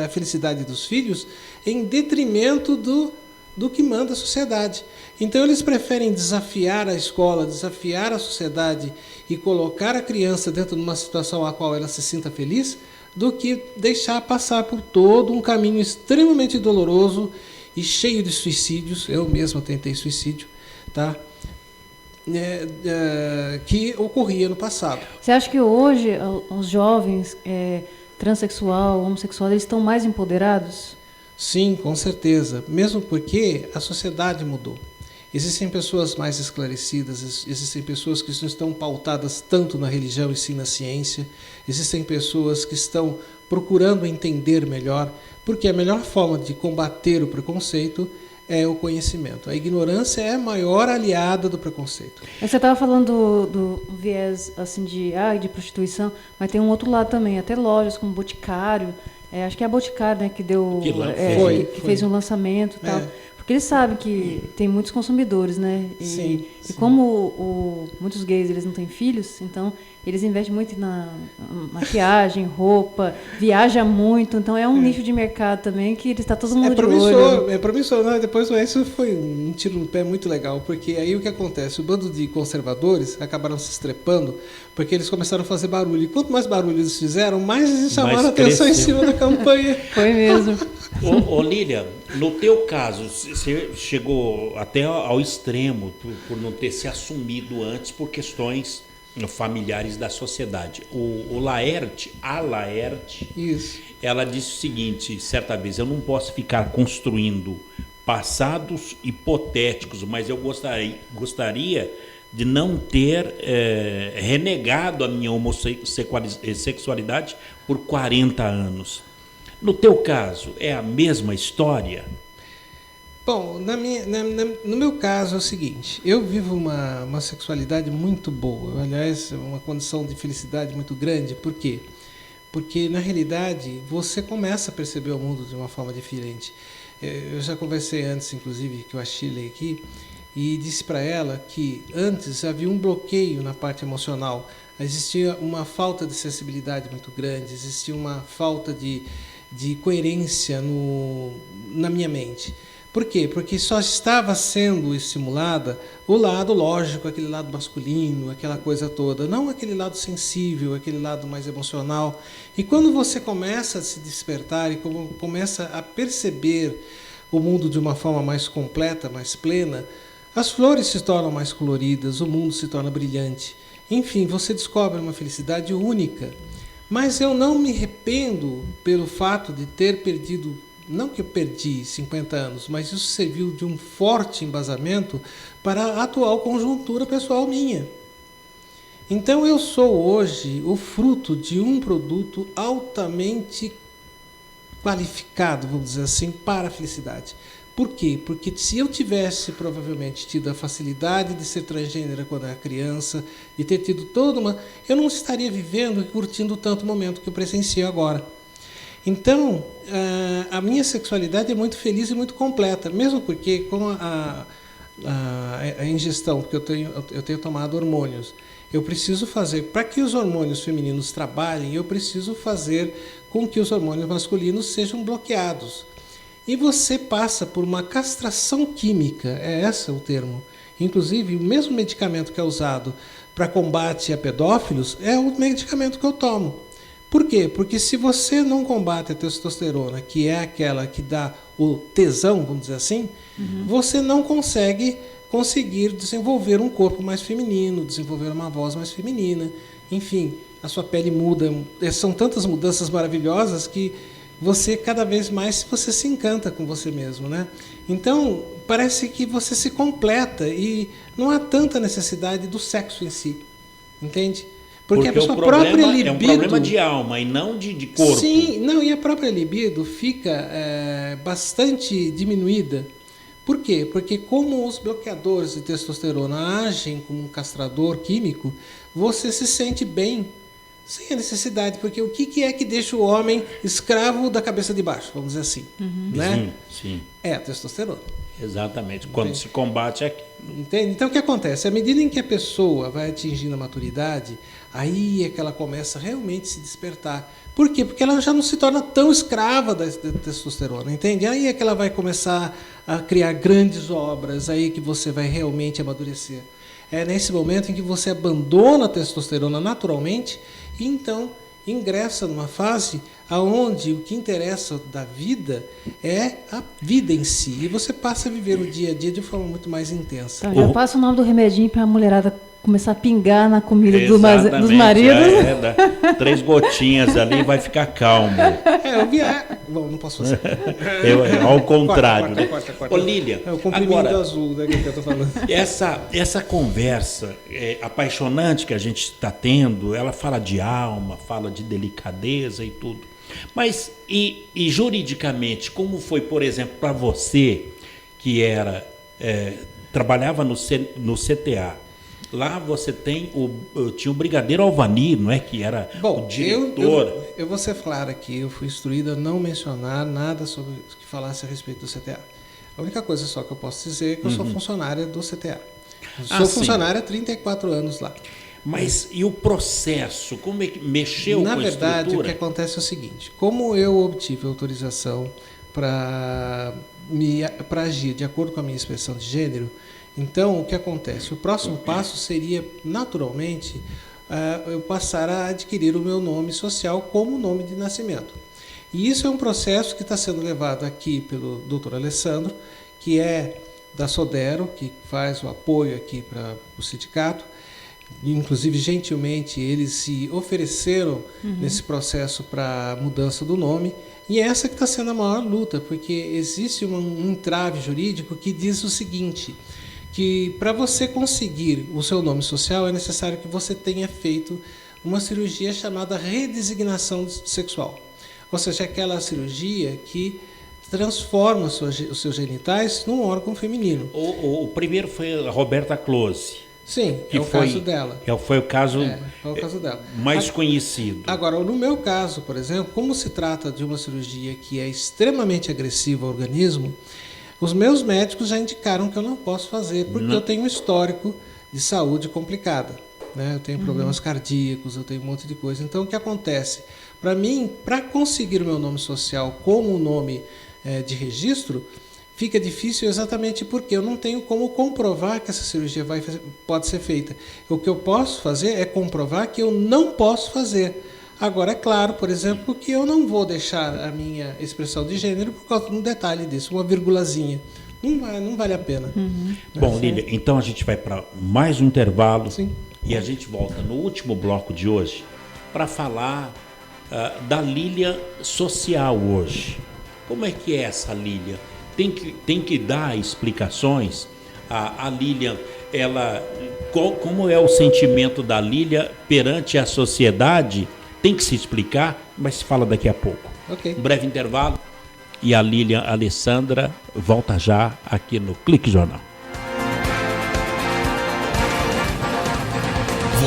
felicidade dos filhos em detrimento do que manda a sociedade. Então, eles preferem desafiar a escola, desafiar a sociedade e colocar a criança dentro de uma situação a qual ela se sinta feliz, do que deixar passar por todo um caminho extremamente doloroso e cheio de suicídios. Eu mesmo tentei suicídio, tá? Que ocorria no passado. Você acha que hoje os jovens transexual, homossexual, eles estão mais empoderados? Sim, com certeza. Mesmo porque a sociedade mudou. Existem pessoas mais esclarecidas, existem pessoas que não estão pautadas tanto na religião e sim na ciência, existem pessoas que estão procurando entender melhor, porque a melhor forma de combater o preconceito é o conhecimento. A ignorância é a maior aliada do preconceito. Você estava falando do viés assim, de prostituição, mas tem um outro lado também, até lojas como Boticário, acho que é a Boticário, né, que deu, que fez um lançamento e tal. Porque eles sabem que tem muitos consumidores, né? Sim. E como muitos gays eles não têm filhos, então eles investem muito na maquiagem, roupa, viaja muito, então é um nicho de mercado também que está todo mundo de olho. É promissor, né? Depois isso foi um tiro no pé muito legal, porque aí o que acontece? O bando de conservadores acabaram se estrepando, porque eles começaram a fazer barulho. E quanto mais barulho eles fizeram, mais eles chamaram a atenção em cima da campanha. Foi mesmo. Ô Lília, no teu caso, você chegou até ao extremo por não ter se assumido antes por questões familiares da sociedade. A Laerte, isso. Ela disse o seguinte, certa vez: eu não posso ficar construindo passados hipotéticos, mas eu gostaria de não ter renegado a minha homossexualidade por 40 anos. No teu caso, é a mesma história? Bom, no meu caso é o seguinte, eu vivo uma sexualidade muito boa, aliás, uma condição de felicidade muito grande. Por quê? Porque, na realidade, você começa a perceber o mundo de uma forma diferente. Eu já conversei antes, inclusive, com a Shirley aqui, e disse para ela que antes havia um bloqueio na parte emocional, existia uma falta de sensibilidade muito grande, existia uma falta de coerência na minha mente. Por quê? Porque só estava sendo estimulada o lado lógico, aquele lado masculino, aquela coisa toda, não aquele lado sensível, aquele lado mais emocional. E quando você começa a se despertar e começa a perceber o mundo de uma forma mais completa, mais plena, As flores se tornam mais coloridas, o mundo se torna brilhante. Enfim, você descobre uma felicidade única. Mas eu não me arrependo pelo fato de ter perdido, não que eu perdi 50 anos, mas isso serviu de um forte embasamento para a atual conjuntura pessoal minha. Então eu sou hoje o fruto de um produto altamente qualificado, vamos dizer assim, para a felicidade. Por quê? Porque se eu tivesse provavelmente tido a facilidade de ser transgênera quando era criança, de ter tido toda uma... eu não estaria vivendo e curtindo tanto o momento que eu presencio agora. Então, a minha sexualidade é muito feliz e muito completa, mesmo porque com a ingestão, porque eu tenho tomado hormônios, eu preciso fazer, para que os hormônios femininos trabalhem, eu preciso fazer com que os hormônios masculinos sejam bloqueados. E você passa por uma castração química, é esse o termo. Inclusive, o mesmo medicamento que é usado para combate a pedófilos é o medicamento que eu tomo. Por quê? Porque se você não combate a testosterona, que é aquela que dá o tesão, vamos dizer assim, você não conseguir desenvolver um corpo mais feminino, desenvolver uma voz mais feminina, enfim, a sua pele muda. São tantas mudanças maravilhosas que você, cada vez mais, você se encanta com você mesmo, né? Então, parece que você se completa e não há tanta necessidade do sexo em si, entende? Porque a sua própria libido... é um problema de alma e não de corpo. Sim, não, e a própria libido fica bastante diminuída. Por quê? Porque como os bloqueadores de testosterona agem como um castrador químico, você se sente bem sem a necessidade, porque o que é que deixa o homem escravo da cabeça de baixo, vamos dizer assim, né? Sim. É a testosterona. Exatamente, quando se combate aqui. Entende? Então o que acontece? À medida em que a pessoa vai atingindo a maturidade, aí é que ela começa realmente a se despertar. Por quê? Porque ela já não se torna tão escrava da testosterona, entende? Aí é que ela vai começar a criar grandes obras, aí que você vai realmente amadurecer. É nesse momento em que você abandona a testosterona naturalmente e então ingressa numa fase onde o que interessa da vida é a vida em si. E você passa a viver o dia a dia de forma muito mais intensa. Então, já passa o nome do remedinho para a mulherada começar a pingar na comida dos maridos. Dá 3 gotinhas ali e vai ficar calmo. Bom, não posso fazer. Ao contrário. Corta. Ô, Lília, é o comprimento azul, né, que eu estou falando. Essa conversa apaixonante que a gente está tendo, ela fala de alma, fala de delicadeza e tudo. Mas, e juridicamente, como foi, por exemplo, para você, que trabalhava no CTA, lá você tinha o Brigadeiro Alvanir, não é? Que era o diretor. Eu vou ser claro aqui, eu fui instruído a não mencionar nada sobre que falasse a respeito do CTA. A única coisa só que eu posso dizer é que eu sou funcionária do CTA. Sou funcionária há 34 anos lá. Mas e o processo? Como é que mexeu com a estrutura? Na verdade, o que acontece é o seguinte. Como eu obtive autorização para agir de acordo com a minha expressão de gênero, então o que acontece? O próximo passo seria, naturalmente, eu passar a adquirir o meu nome social como nome de nascimento. E isso é um processo que está sendo levado aqui pelo Dr. Alessandro, que é da Sodero, que faz o apoio aqui para o sindicato. Inclusive, gentilmente, eles se ofereceram nesse processo para mudança do nome. E é essa que está sendo a maior luta, porque existe um entrave jurídico que diz o seguinte, que para você conseguir o seu nome social é necessário que você tenha feito uma cirurgia chamada redesignação sexual. Ou seja, aquela cirurgia que transforma os seus genitais num órgão feminino. O primeiro foi a Roberta Close. Sim, que o caso dela. Foi o caso, foi o caso dela. Mais conhecido. Agora, no meu caso, por exemplo, como se trata de uma cirurgia que é extremamente agressiva ao organismo, os meus médicos já indicaram que eu não posso fazer, porque eu tenho um histórico de saúde complicada. Né? Eu tenho problemas cardíacos, eu tenho um monte de coisa. Então, o que acontece? Para mim, para conseguir o meu nome social como nome de registro, fica difícil exatamente porque eu não tenho como comprovar que essa cirurgia pode ser feita. O que eu posso fazer é comprovar que eu não posso fazer. Agora, é claro, por exemplo, que eu não vou deixar a minha expressão de gênero por causa de um detalhe disso, uma virgulazinha. não vale a pena. Bom, Lília, então a gente vai para mais um intervalo. Sim. E a gente volta no último bloco de hoje para falar da Lília social hoje. Como é que é essa Lília? Tem que dar explicações. A Lília, como é o sentimento da Lília perante a sociedade? Tem que se explicar, mas se fala daqui a pouco. Ok. Um breve intervalo e a Lília Alessandra volta já aqui no Clique Jornal.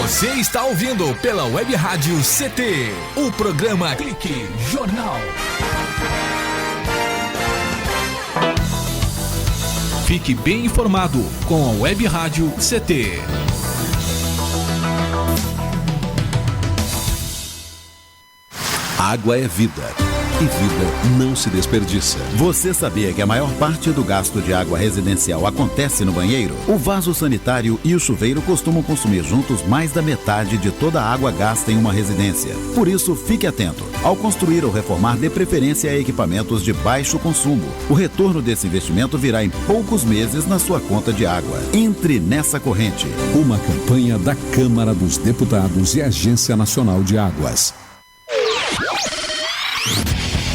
Você está ouvindo pela Web Rádio CT, o programa Clique Jornal. Fique bem informado com a Web Rádio CT. Água é vida. E vida não se desperdiça. Você sabia que a maior parte do gasto de água residencial acontece no banheiro? O vaso sanitário e o chuveiro costumam consumir juntos mais da metade de toda a água gasta em uma residência. Por isso, fique atento. Ao construir ou reformar, dê preferência a equipamentos de baixo consumo. O retorno desse investimento virá em poucos meses na sua conta de água. Entre nessa corrente. Uma campanha da Câmara dos Deputados e Agência Nacional de Águas.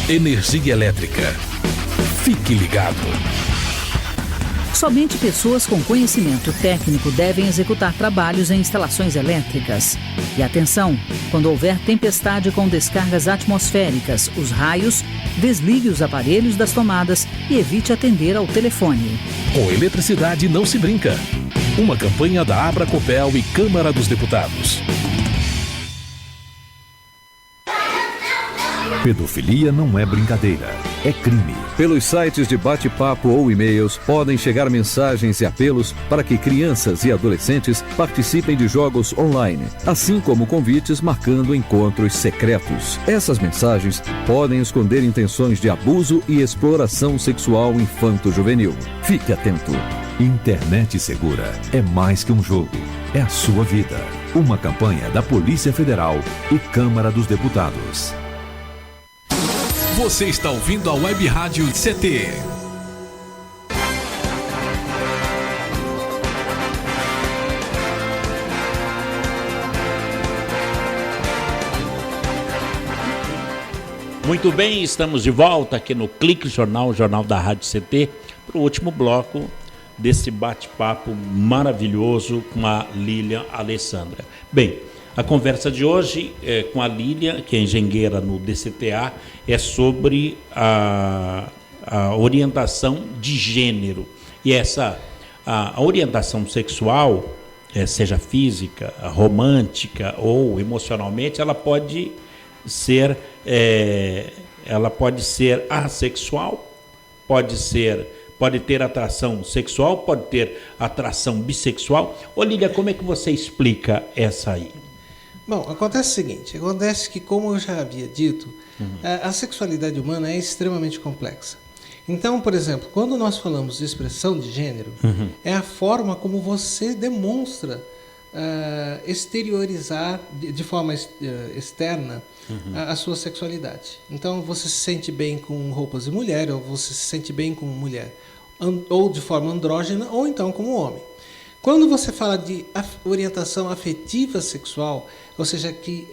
Energia elétrica. Fique ligado. Somente pessoas com conhecimento técnico devem executar trabalhos em instalações elétricas. E atenção, quando houver tempestade com descargas atmosféricas, os raios, desligue os aparelhos das tomadas e evite atender ao telefone. Com eletricidade não se brinca. Uma campanha da Abracopel e Câmara dos Deputados. Pedofilia não é brincadeira, é crime. Pelos sites de bate-papo ou e-mails podem chegar mensagens e apelos para que crianças e adolescentes participem de jogos online, assim como convites marcando encontros secretos. Essas mensagens podem esconder intenções de abuso e exploração sexual infanto-juvenil. Fique atento. Internet segura é mais que um jogo, é a sua vida. Uma campanha da Polícia Federal e Câmara dos Deputados. Você está ouvindo a Web Rádio CT. Muito bem, estamos de volta aqui no Clique Jornal, o jornal da Rádio CT, para o último bloco desse bate-papo maravilhoso com a Lília Alessandra. Bem, a conversa de hoje com a Lília, que é engenheira no DCTA, é sobre a orientação de gênero. E a orientação sexual, seja física, romântica ou emocionalmente, ela pode ser assexual, pode ter atração sexual, pode ter atração bissexual. Ô Lília, como é que você explica essa aí? Bom, acontece o seguinte, acontece que, como eu já havia dito, a sexualidade humana é extremamente complexa. Então, por exemplo, quando nós falamos de expressão de gênero, é a forma como você demonstra exteriorizar de forma externa a sua sexualidade. Então, você se sente bem com roupas de mulher, ou você se sente bem como mulher, ou de forma andrógena, ou então como homem. Quando você fala de orientação afetiva sexual, ou seja, que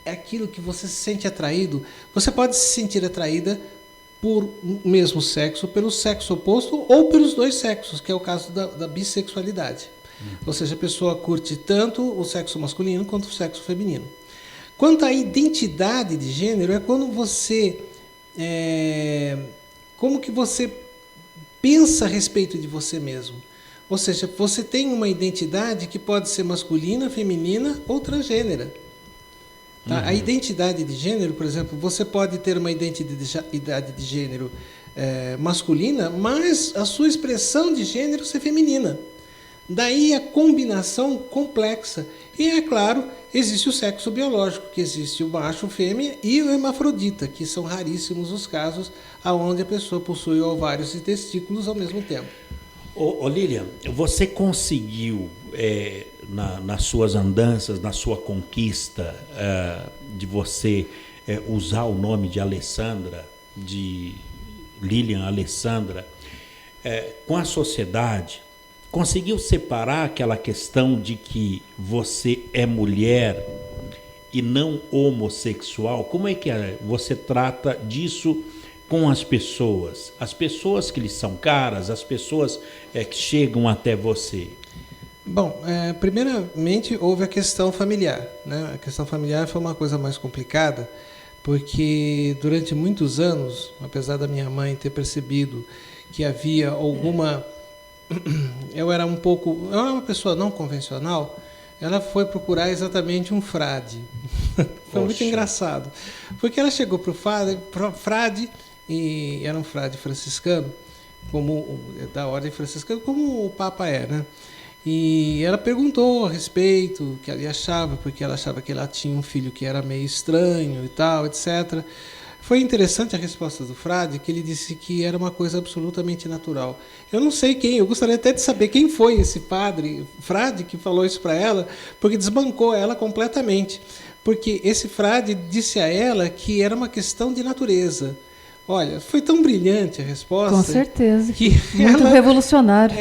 é aquilo que você se sente atraído, você pode se sentir atraída por o mesmo sexo, pelo sexo oposto ou pelos dois sexos, que é o caso da bissexualidade. Ou seja, a pessoa curte tanto o sexo masculino quanto o sexo feminino. Quanto à identidade de gênero, é quando você... como que você pensa a respeito de você mesmo. Ou seja, você tem uma identidade que pode ser masculina, feminina ou transgênera. Tá? A identidade de gênero, por exemplo, você pode ter uma identidade de gênero masculina, mas a sua expressão de gênero ser feminina. Daí a combinação complexa. E, é claro, existe o sexo biológico, que existe o macho, fêmea e o hermafrodita, que são raríssimos os casos onde a pessoa possui ovários e testículos ao mesmo tempo. Ô Lília, você conseguiu, nas suas andanças, na sua conquista, de você usar o nome de Alessandra, de Lilian Alessandra, com a sociedade, conseguiu separar aquela questão de que você é mulher e não homossexual? Como é que você trata disso com as pessoas? As pessoas que lhes são caras, as pessoas que chegam até você? Bom, primeiramente houve a questão familiar, né? A questão familiar foi uma coisa mais complicada, porque durante muitos anos, apesar da minha mãe ter percebido que havia alguma... Eu era uma pessoa não convencional, ela foi procurar exatamente um frade. Foi muito engraçado, porque ela chegou para o frade, e era um frade franciscano, da ordem franciscana, como o Papa é, né? E ela perguntou a respeito o que ela achava, porque ela achava que ela tinha um filho que era meio estranho e tal, etc. Foi interessante a resposta do frade, que ele disse que era uma coisa absolutamente natural. Eu não sei quem, eu gostaria até de saber quem foi esse frade que falou isso para ela, porque desbancou ela completamente. Porque esse frade disse a ela que era uma questão de natureza. Olha, foi tão brilhante a resposta. Com certeza. Que muito revolucionário.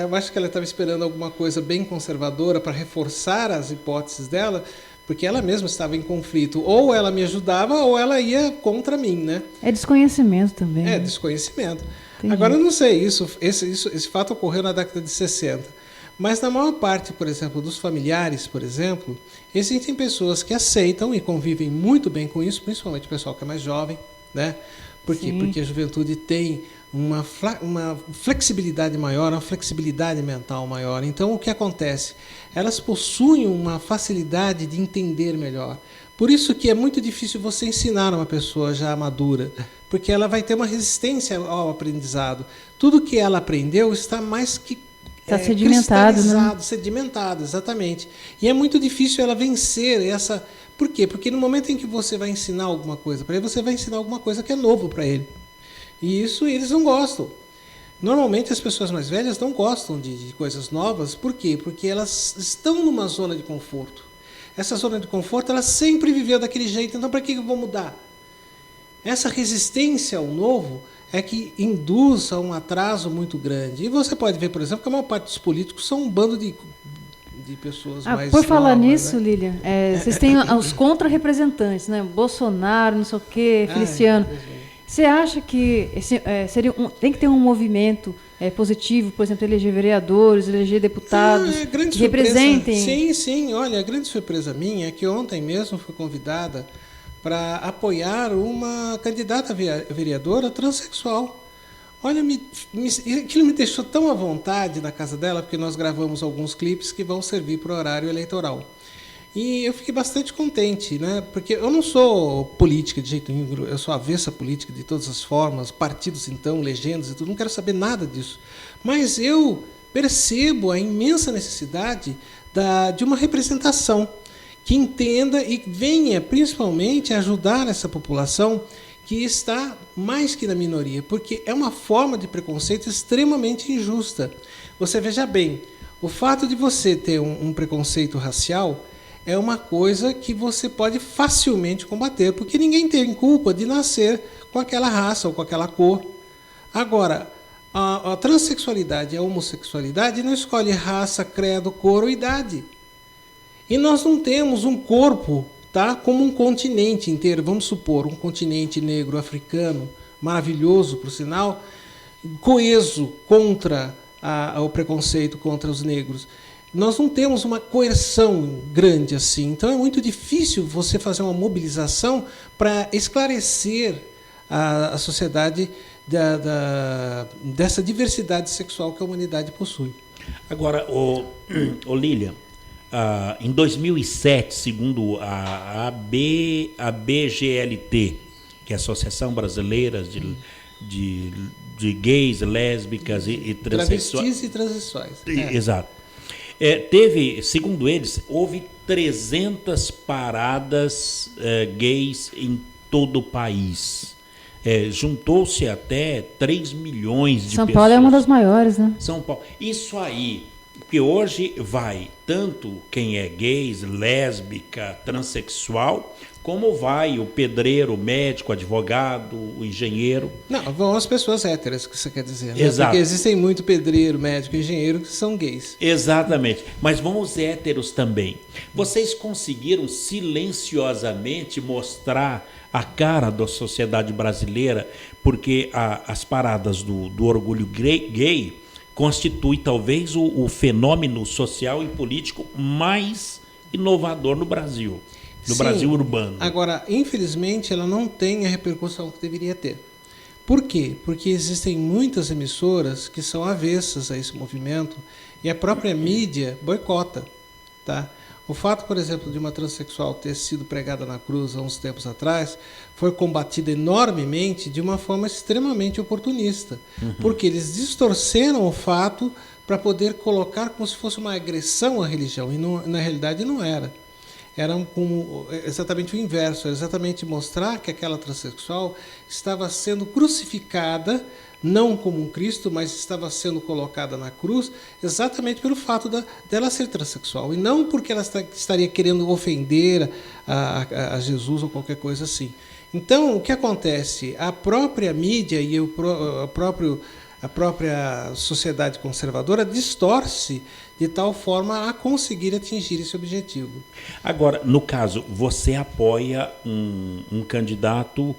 Eu acho que ela estava esperando alguma coisa bem conservadora para reforçar as hipóteses dela, porque ela mesma estava em conflito. Ou ela me ajudava, ou ela ia contra mim, né? É desconhecimento também. É, desconhecimento. Entendi. Agora, eu não sei, esse fato ocorreu na década de 60. Mas na maior parte, por exemplo, dos familiares, por exemplo, existem pessoas que aceitam e convivem muito bem com isso, principalmente o pessoal que é mais jovem, né? Porque a juventude tem uma flexibilidade maior, uma flexibilidade mental maior. Então, o que acontece? Elas possuem uma facilidade de entender melhor. Por isso que é muito difícil você ensinar uma pessoa já madura, porque ela vai ter uma resistência ao aprendizado. Tudo que ela aprendeu está mais que sedimentado, né? Sedimentado, exatamente. E é muito difícil ela vencer essa... Por quê? Porque no momento em que você vai ensinar alguma coisa para ele, você vai ensinar alguma coisa que é novo para ele. E isso eles não gostam. Normalmente as pessoas mais velhas não gostam de coisas novas. Por quê? Porque elas estão numa zona de conforto. Essa zona de conforto, ela sempre viveu daquele jeito, então para que eu vou mudar? Essa resistência ao novo é que induz a um atraso muito grande. E você pode ver, por exemplo, que a maior parte dos políticos são um bando de pessoas mais por falar novas, nisso, né? Lilian, vocês têm os contra-representantes, né? Bolsonaro, não sei o quê, Feliciano. Você acha que tem que ter um movimento positivo, por exemplo, eleger vereadores, eleger deputados que representem? Sim. Olha, a grande surpresa minha é que ontem mesmo fui convidada para apoiar uma candidata vereadora transexual. Olha, aquilo me deixou tão à vontade na casa dela, porque nós gravamos alguns clipes que vão servir para o horário eleitoral. E eu fiquei bastante contente, né? Porque eu não sou política de jeito nenhum, eu sou avessa política de todas as formas, partidos então, legendas e tudo, não quero saber nada disso. Mas eu percebo a imensa necessidade de uma representação que entenda e venha principalmente ajudar essa população que está mais que na minoria, porque é uma forma de preconceito extremamente injusta. Você veja bem, o fato de você ter um preconceito racial é uma coisa que você pode facilmente combater, porque ninguém tem culpa de nascer com aquela raça ou com aquela cor. Agora, a transexualidade e a homossexualidade não escolhe raça, credo, cor ou idade. E nós não temos um corpo, tá, como um continente inteiro. Vamos supor, um continente negro africano, maravilhoso, por sinal, coeso contra o preconceito contra os negros. Nós não temos uma coerção grande assim. Então é muito difícil você fazer uma mobilização para esclarecer a sociedade dessa diversidade sexual que a humanidade possui. Agora, Lilian, em 2007, segundo a BGLT, que é a Associação Brasileira de Gays, Lésbicas e Transsexuais. Travestis e transexuais. Exato. Segundo eles, houve 300 paradas gays em todo o país. Juntou-se até 3 milhões de pessoas. São Paulo é uma das maiores, né? São Paulo. Isso aí Porque hoje vai tanto quem é gay, lésbica, transexual, como vai o pedreiro, o médico, o advogado, o engenheiro. Não, vão as pessoas héteras, que você quer dizer. Né? Exato. Porque existem muito pedreiro, médico e engenheiro que são gays. Exatamente. Mas vão os héteros também. Vocês conseguiram silenciosamente mostrar a cara da sociedade brasileira, porque as paradas do orgulho gay constitui talvez o fenômeno social e político mais inovador no Brasil. No Sim. Brasil urbano. Agora, infelizmente, ela não tem a repercussão que deveria ter. Por quê? Porque existem muitas emissoras que são avessas a esse movimento e a própria mídia boicota. Tá? O fato, por exemplo, de uma transexual ter sido pregada na cruz há uns tempos atrás foi combatido enormemente de uma forma extremamente oportunista. Porque eles distorceram o fato para poder colocar como se fosse uma agressão à religião. E não, na realidade não era. Era exatamente o inverso, era exatamente mostrar que aquela transexual estava sendo crucificada, não como um Cristo, mas estava sendo colocada na cruz, exatamente pelo fato dela ser transexual, e não porque ela estaria querendo ofender a Jesus ou qualquer coisa assim. Então, o que acontece? A própria mídia e a própria sociedade conservadora distorce de tal forma a conseguir atingir esse objetivo. Agora, no caso, você apoia um candidato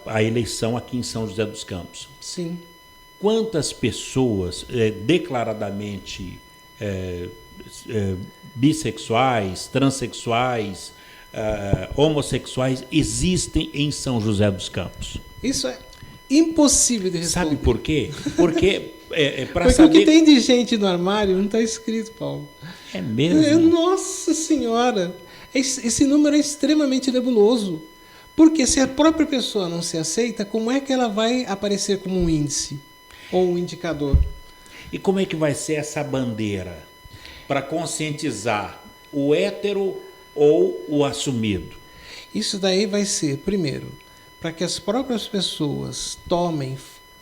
à eleição aqui em São José dos Campos. Sim. Quantas pessoas declaradamente bissexuais, transexuais, homossexuais existem em São José dos Campos? Isso é impossível de responder. Sabe por quê? Porque porque saber... o que tem de gente no armário não está escrito, Paulo. É mesmo? Nossa Senhora! Esse número é extremamente nebuloso. Porque se a própria pessoa não se aceita, como é que ela vai aparecer como um índice ou um indicador? E como é que vai ser essa bandeira para conscientizar o hétero ou o assumido? Isso daí vai ser, primeiro, para que as próprias pessoas tomem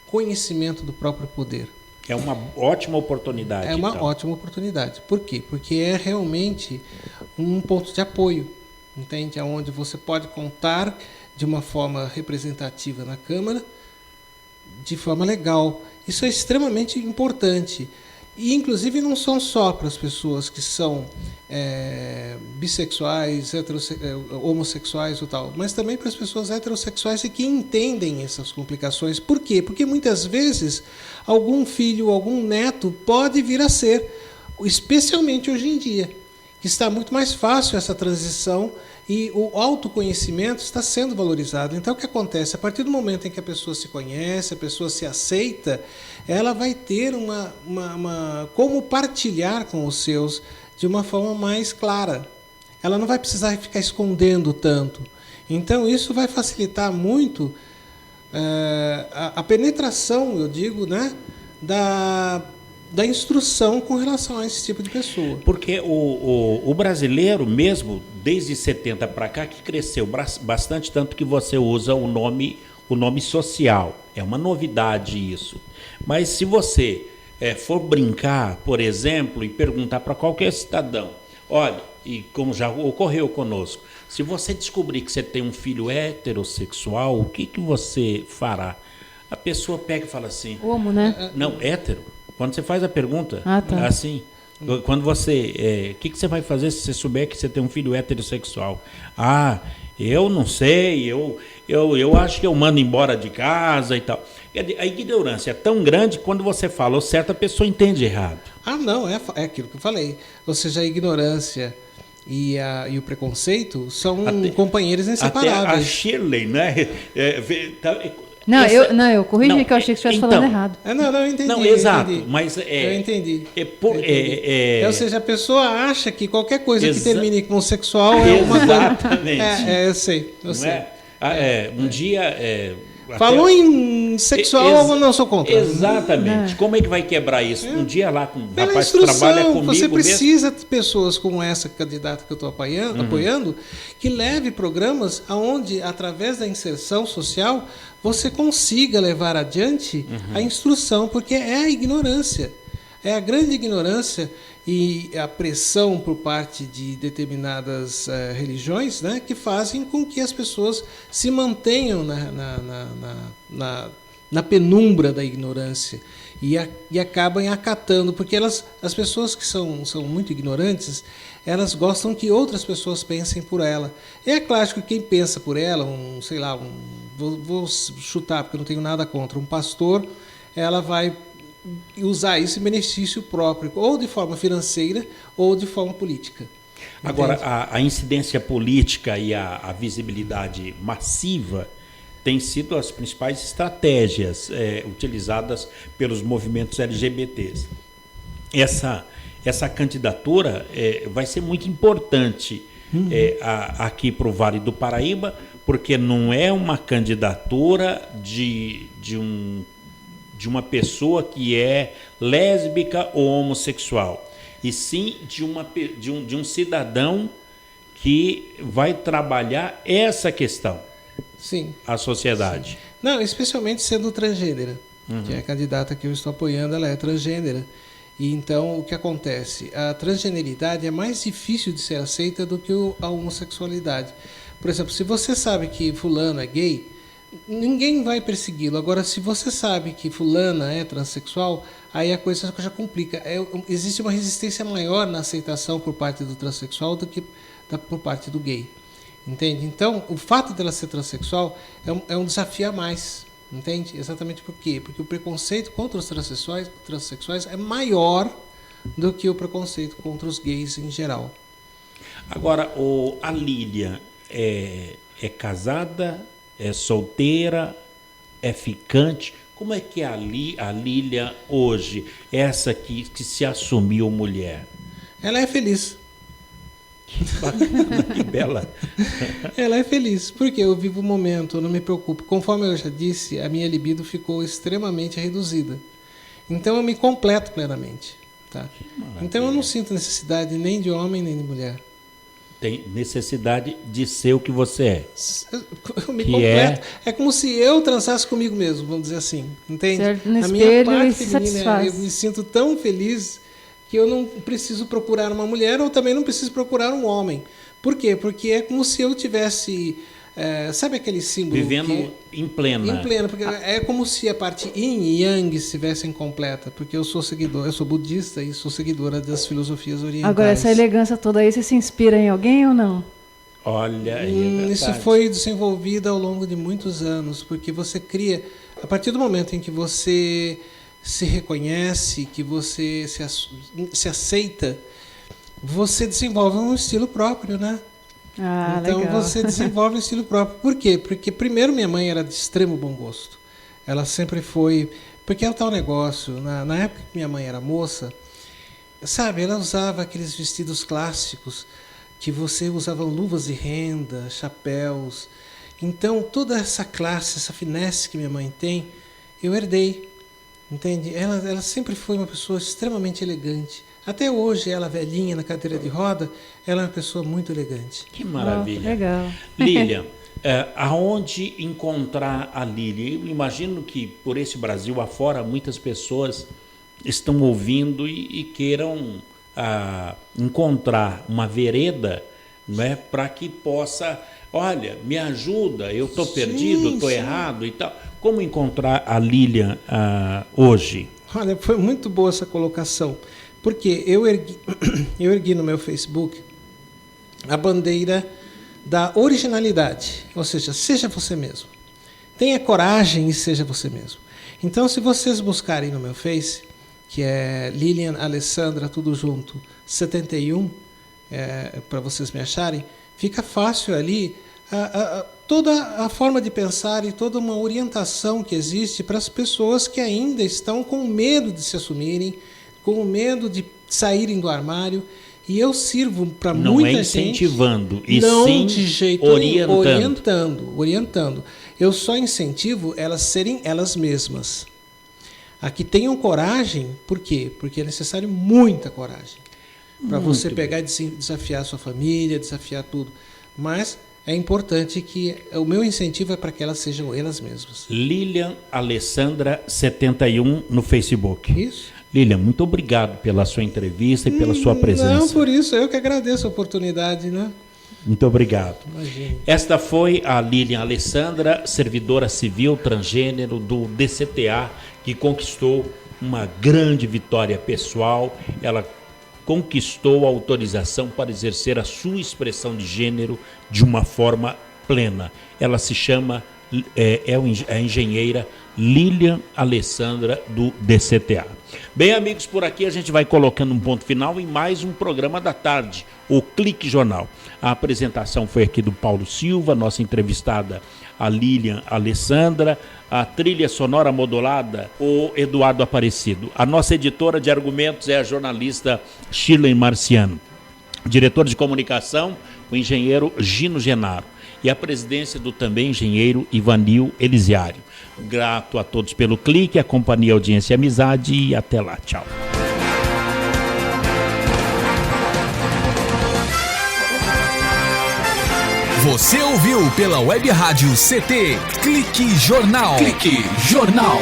conhecimento do próprio poder. É uma ótima oportunidade. É uma ótima oportunidade. Por quê? Porque é realmente um ponto de apoio, entende? Onde você pode contar de uma forma representativa na Câmara, de forma legal. Isso é extremamente importante. E, inclusive, não são só para as pessoas que são bissexuais, homossexuais ou tal, mas também para as pessoas heterossexuais e que entendem essas complicações. Por quê? Porque muitas vezes algum filho, algum neto pode vir a ser, especialmente hoje em dia, que está muito mais fácil essa transição e o autoconhecimento está sendo valorizado. Então, o que acontece? A partir do momento em que a pessoa se conhece, a pessoa se aceita, ela vai ter como partilhar com os seus de uma forma mais clara. Ela não vai precisar ficar escondendo tanto. Então, isso vai facilitar muito a penetração, eu digo, né, da instrução com relação a esse tipo de pessoa. Porque o brasileiro, mesmo desde 70 para cá, que cresceu bastante, tanto que você usa o nome social. É uma novidade isso. Mas se você for brincar, por exemplo, e perguntar para qualquer cidadão, olha, e como já ocorreu conosco, se você descobrir que você tem um filho heterossexual, o que você fará? A pessoa pega e fala assim... Homo, né? Não, hétero. Quando você faz a pergunta, tá. assim, quando você... O que você vai fazer se você souber que você tem um filho heterossexual? Ah, eu não sei, eu acho que eu mando embora de casa e tal. A ignorância é tão grande que quando você fala o certo, a pessoa entende errado. Ah, não, é aquilo que eu falei. Ou seja, a ignorância e o preconceito são companheiros inseparáveis. Até a Shirley, né? Eu corrigi que eu achei que você estivesse falando errado. Eu entendi. Não, exato, entendi. mas eu entendi. Ou seja, a pessoa acha que qualquer coisa que termine com sexual é uma coisa... Exatamente. Eu sei. Um dia... Falou em sexual, eu não sou contra. Exatamente. Como é que vai quebrar isso? Um dia lá com um rapaz que trabalha comigo... Você precisa de pessoas como essa candidata que eu estou apoiando, que leve programas onde, através da inserção social, você consiga levar adiante a instrução, porque é a ignorância. É a grande ignorância e a pressão por parte de determinadas religiões, né, que fazem com que as pessoas se mantenham na penumbra da ignorância e acabam acatando, porque as pessoas que são muito ignorantes, elas gostam que outras pessoas pensem por ela. É claro que quem pensa por ela, vou chutar porque eu não tenho nada contra, um pastor, ela vai usar isso em benefício próprio, ou de forma financeira ou de forma política. Agora, a incidência política e a visibilidade massiva têm sido as principais estratégias utilizadas pelos movimentos LGBTs. Essa candidatura vai ser muito importante aqui para o Vale do Paraíba, porque não é uma candidatura de uma pessoa que é lésbica ou homossexual, e sim de um cidadão que vai trabalhar essa questão. Sim. À sociedade. Sim. Não, especialmente sendo transgênera, que é a candidata que eu estou apoiando, ela é transgênera. E então, o que acontece? A transgeneridade é mais difícil de ser aceita do que a homossexualidade. Por exemplo, se você sabe que fulano é gay, ninguém vai persegui-lo. Agora, se você sabe que fulana é transexual, aí a coisa já complica. Existe uma resistência maior na aceitação por parte do transexual do que por parte do gay. Entende? Então, o fato dela ser transexual é um desafio a mais. Entende? Exatamente por quê? Porque o preconceito contra os transexuais é maior do que o preconceito contra os gays em geral. Agora, a Lília é casada, é solteira, é ficante? Como é que é a Lília hoje, essa que se assumiu mulher? Ela é feliz. Que bacana, que bela. Ela é feliz, porque eu vivo o momento, eu não me preocupo. Conforme eu já disse, a minha libido ficou extremamente reduzida. Então eu me completo plenamente. Tá? Então eu não sinto necessidade nem de homem nem de mulher. Tem necessidade de ser o que você é. Eu me completo. É como se eu transasse comigo mesmo, vamos dizer assim. Entende? Certo, no a minha espelho parte e se feminina, satisfaz. eu me sinto tão feliz que eu não preciso procurar uma mulher ou também não preciso procurar um homem. Por quê? Porque é como se eu tivesse... sabe aquele símbolo? Vivendo em plena. Em plena, porque é como se a parte yin e yang estivesse incompleta, porque eu sou budista e sou seguidora das filosofias orientais. Agora, essa elegância toda aí, você se inspira em alguém ou não? Olha aí, isso foi desenvolvido ao longo de muitos anos, porque você cria, a partir do momento em que você se reconhece, que você se aceita, você desenvolve um estilo próprio, né? Então legal. você desenvolve um estilo próprio. Por quê? Porque primeiro minha mãe era de extremo bom gosto. Ela sempre foi... Porque é o tal negócio, na época que minha mãe era moça, sabe, ela usava aqueles vestidos clássicos, que você usava luvas de renda, chapéus. Então toda essa classe, essa finesse que minha mãe tem, eu herdei. Entende? Ela sempre foi uma pessoa extremamente elegante. Até hoje, ela velhinha na cadeira de roda, ela é uma pessoa muito elegante. Que maravilha. Legal. Lília, aonde encontrar a Lília? Eu imagino que por esse Brasil afora muitas pessoas estão ouvindo e queiram encontrar uma vereda, né, para que possa... Olha, me ajuda, eu estou perdido, estou errado e tal. Como encontrar a Lília hoje? Olha, foi muito boa essa colocação, porque eu ergui no meu Facebook a bandeira da originalidade, ou seja você mesmo. Tenha coragem e seja você mesmo. Então, se vocês buscarem no meu Face, que é Lilian Alessandra, tudo junto, 71, para vocês me acharem, fica fácil ali toda a forma de pensar e toda uma orientação que existe para as pessoas que ainda estão com medo de se assumirem, com medo de saírem do armário. E eu sirvo para muita gente... Não é incentivando, e não, sim de jeito orientando. Eu só incentivo elas serem elas mesmas. A que tenham coragem, por quê? Porque é necessário muita coragem. Para você pegar e desafiar a sua família, desafiar tudo. Mas é importante que o meu incentivo é para que elas sejam elas mesmas. Lilian Alessandra 71 no Facebook. Isso. Lilian, muito obrigado pela sua entrevista e pela sua presença. Não, por isso, eu que agradeço a oportunidade, né? Muito obrigado. Imagina. Esta foi a Lilian Alessandra, servidora civil transgênero do DCTA, que conquistou uma grande vitória pessoal. Ela conquistou a autorização para exercer a sua expressão de gênero de uma forma plena. Ela se chama, a engenheira Lilian Alessandra do DCTA. Bem, amigos, por aqui a gente vai colocando um ponto final em mais um programa da tarde, o Clique Jornal. A apresentação foi aqui do Paulo Silva, nossa entrevistada a Lilian Alessandra, a trilha sonora modulada, o Eduardo Aparecido. A nossa editora de argumentos é a jornalista Shirley Marciano. Diretor de comunicação, o engenheiro Gino Genaro. E a presidência do também engenheiro Ivanil Elisiário. Grato a todos pelo clique, a companhia, audiência e amizade, e até lá. Tchau. Você ouviu pela Web Rádio CT Clique Jornal. Clique Jornal.